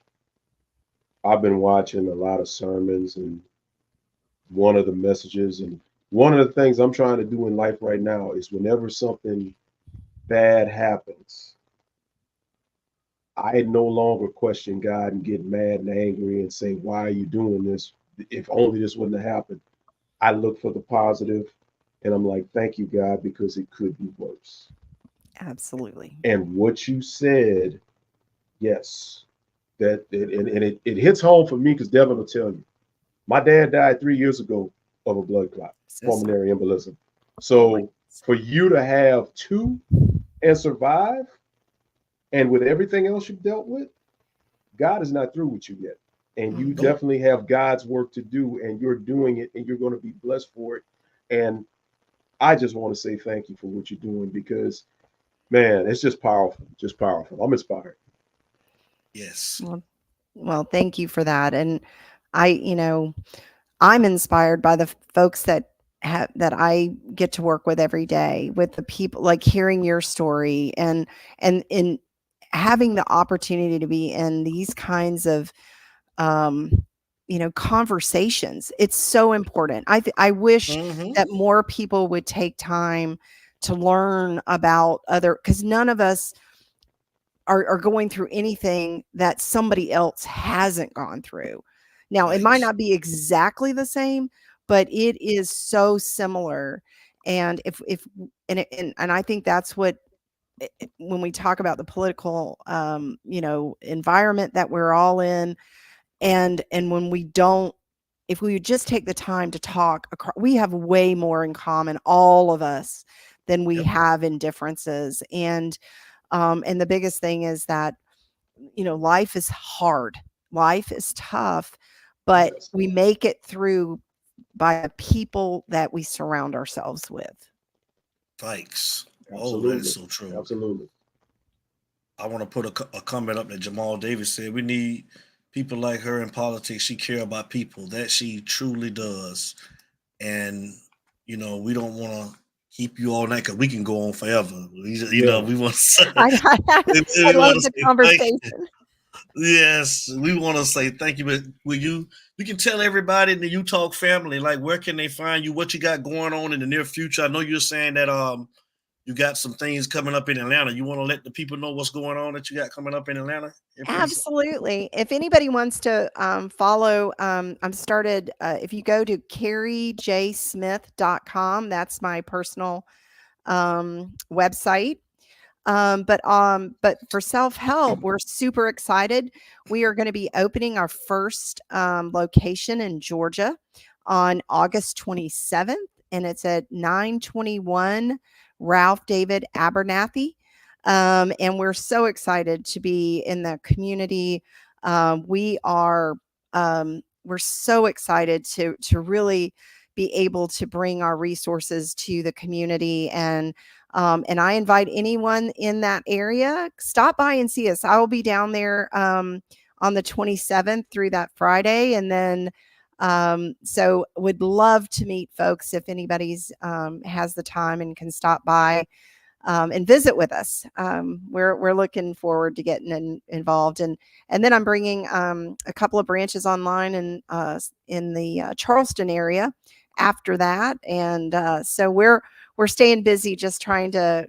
I've been watching a lot of sermons, and one of the messages and one of the things I'm trying to do in life right now is whenever something bad happens, I no longer question God and get mad and angry and say, why are you doing this? If only this wouldn't have happened. I look for the positive, and I'm like, thank you, God, because it could be worse.
Absolutely.
And what you said, yes, it hits home for me, because Devin will tell you, my dad died 3 years ago of a blood clot, pulmonary embolism. So for you to have two and survive, and with everything else you've dealt with, God is not through with you yet. And you definitely have God's work to do, and you're doing it, and you're going to be blessed for it. And I just want to say thank you for what you're doing, because, man, it's just powerful, just powerful. I'm inspired.
Yes.
Well, thank you for that. And I'm inspired by the folks that I get to work with every day, with the people, like hearing your story and in having the opportunity to be in these kinds of conversations. It's so important. I wish that more people would take time to learn about because none of us are going through anything that somebody else hasn't gone through. Now, it might not be exactly the same, but it is so similar. And and I think that's what, when we talk about the political, environment that we're all in, and when we don't, if we would just take the time to talk, we have way more in common, all of us, than we have in differences. And the biggest thing is that, life is hard, life is tough, but we make it through by the people that we surround ourselves with.
Thanks.
Absolutely.
Oh, that is so true.
Absolutely.
I want to put a comment up that Jamal Davis said. We need people like her in politics. She care about people. That she truly does. And, we don't want to keep you all night, because we can go on forever. We want to
I love the conversation.
Yes, we want to say thank you. But you can tell everybody in the You Talk family, like, where can they find you, what you got going on in the near future? I know you're saying that you got some things coming up in Atlanta. You want to let the people know what's going on that you got coming up in Atlanta?
Absolutely. If anybody wants to follow, I'm started, if you go to kerrijsmith.com, that's my personal website. But for self-help, we're super excited. We are going to be opening our first location in Georgia on August 27th, and it's at 921 Ralph David Abernathy. And we're so excited to be in the community. We're so excited to really be able to bring our resources to the community. And I invite anyone in that area, stop by and see us. I will be down there on the 27th through that Friday. And then so would love to meet folks if anybody's has the time and can stop by and visit with us. We're looking forward to getting involved, and then I'm bringing a couple of branches online in the Charleston area after that, and so we're staying busy, just trying to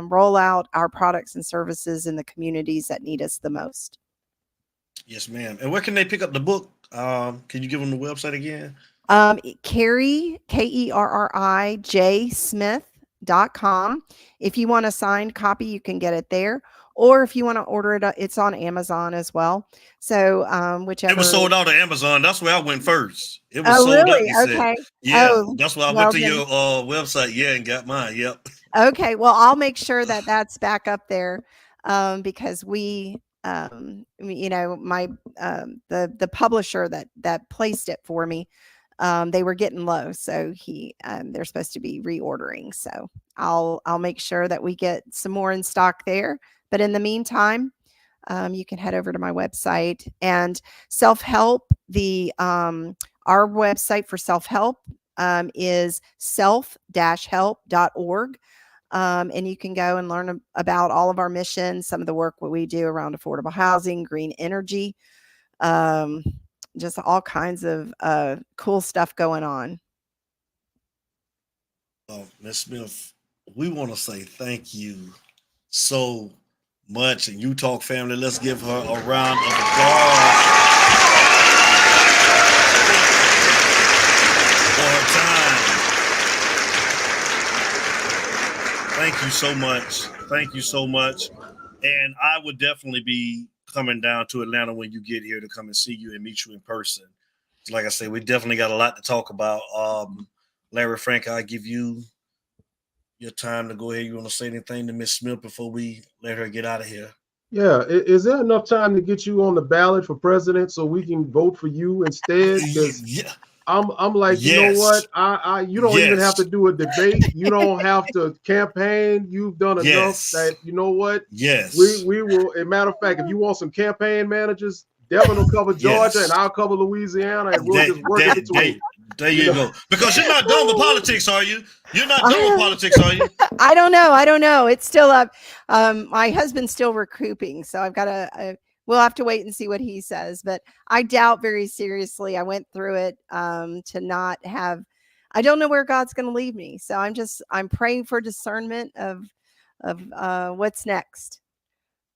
roll out our products and services in the communities that need us the most.
Yes, ma'am. And where can they pick up the book? Can you give them the website again?
Kerri, KerriJ Smith.com. If you want a signed copy, you can get it there, or if you want to order it, it's on Amazon as well. So whichever.
It was sold out on Amazon. That's where I went first. It was
Oh,
sold out.
really?
He said,
Okay.
yeah.
Oh,
That's why I
well
went to
then,
your website. Yeah, and got mine. Yep.
okay. Well, I'll make sure that that's back up there because we, you know, my the publisher that placed it for me, they were getting low, so they're supposed to be reordering. So I'll make sure that we get some more in stock there. But in the meantime, you can head over to my website and self-help. Our website for self-help is self-help.org. And you can go and learn about all of our missions, some of the work what we do around affordable housing, green energy, just all kinds of cool stuff going on.
Well, Ms. Smith, we want to say thank you so much. And You Talk family, let's give her a round of applause for her time. Thank you so much. Thank you so much. And I would definitely be coming down to Atlanta when you get here to come and see you and meet you in person. Like I said, we definitely got a lot to talk about. Larry Frank, I'll give you your time to go ahead. You want to say anything to Miss Smith before we let her get out of here?
Yeah, is there enough time to get you on the ballot for president so we can vote for you instead? Because I'm like, you know what? You don't even have to do a debate. You don't have to campaign. You've done enough that you know what? We will. As a matter of fact, if you want some campaign managers, Devin will cover Georgia and I'll cover Louisiana, and we'll just work in between.
There you go. Because you're not done with politics, are you? You're not done with politics, are you?
I don't know. It's still up. My husband's still recouping, so I've got to. We'll have to wait and see what he says. But I doubt very seriously. I went through it to not have. I don't know where God's going to lead me, so I'm praying for discernment of what's next.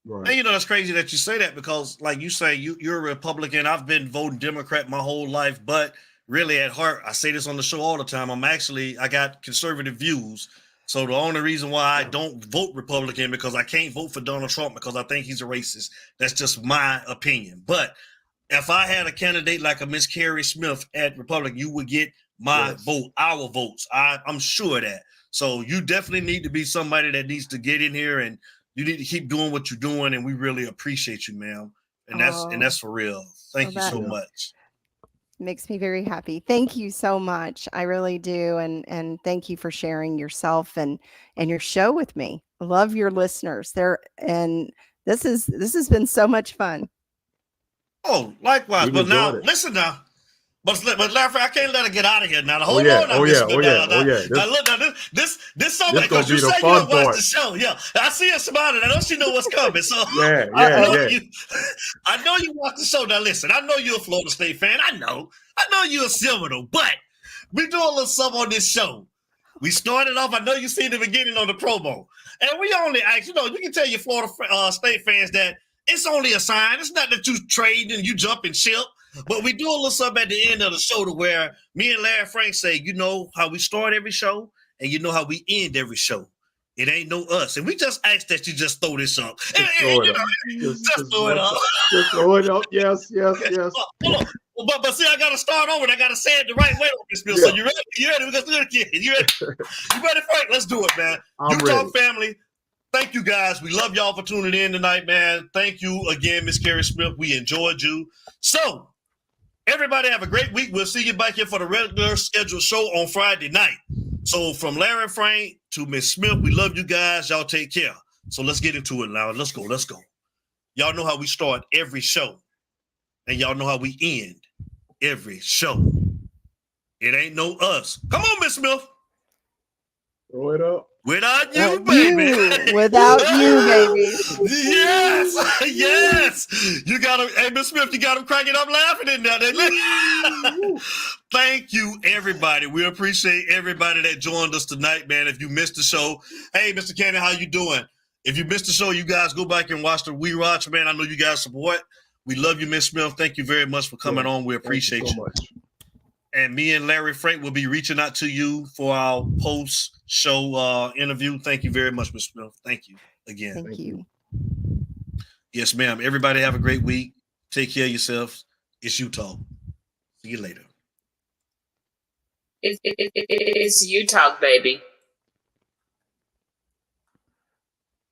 Right. And you know, it's crazy that you say that because, like you say, you're a Republican. I've been voting Democrat my whole life, but really at heart, I say this on the show all the time. I got conservative views. So the only reason why I don't vote Republican because I can't vote for Donald Trump because I think he's a racist. That's just my opinion. But if I had a candidate like a Miss Kerri Smith at Republican, you would get my vote, our votes. I'm sure of that. So you definitely need to be somebody that needs to get in here, and you need to keep doing what you're doing. And we really appreciate you, ma'am. And that's for real. Thank you so much.
Makes me very happy. Thank you so much. I really do. And thank you for sharing yourself and your show with me. I love your listeners there. And this has been so much fun.
Oh, likewise. But now, listen now. But Larry, I can't let her get out of here now. Hold on.
Now, look,
this summer, because you say you don't watch the show. Yeah, I see her smiling. I know she know what's coming. So I know you watch the show. Now listen, I know you're a Florida State fan. I know you're a Seminole, but we do a little something on this show. We started off. I know you see the beginning on the promo, and we only ask. You can tell your Florida State fans that it's only a sign. It's not that you trade and you jump and ship. But we do a little something at the end of the show to where me and Larry Frank say, you know how we start every show and you know how we end every show. It ain't no us. And we just ask that you just throw this up. Just throw it up.
Just throw it up. Yes.
But see, I got to start over. I got to say it the right way on this bill. So you ready? You ready? We're going to do it again. You ready? You ready, Frank? Let's do it, man.
I'm
ready.
Talk
family. Thank you, guys. We love y'all for tuning in tonight, man. Thank you again, Miss Kerri Smith. We enjoyed you. So, everybody have a great week. We'll see you back here for the regular scheduled show on Friday night. So from Larry Frank to Miss Smith, we love you guys. Y'all take care. So let's get into it now. Let's go. Y'all know how we start every show. And y'all know how we end every show. It ain't no us. Come on, Miss Smith.
Throw it up.
Without you, baby.
Without you, baby.
Yes. You got him. Hey, Miss Smith, you got him cracking up laughing in there. Thank you, everybody. We appreciate everybody that joined us tonight, man. If you missed the show, hey, Mr. Cannon, how you doing? If you missed the show, you guys go back and watch the We Watch, man. I know you guys support. We love you, Miss Smith. Thank you very much for coming on. We appreciate you.
So much.
And me and Larry Frank will be reaching out to you for our post-show interview. Thank you very much, Ms. Smith. Thank you again.
Thank you.
Yes, ma'am. Everybody have a great week. Take care of yourselves. It's You Talk. See you later.
It's You Talk, baby.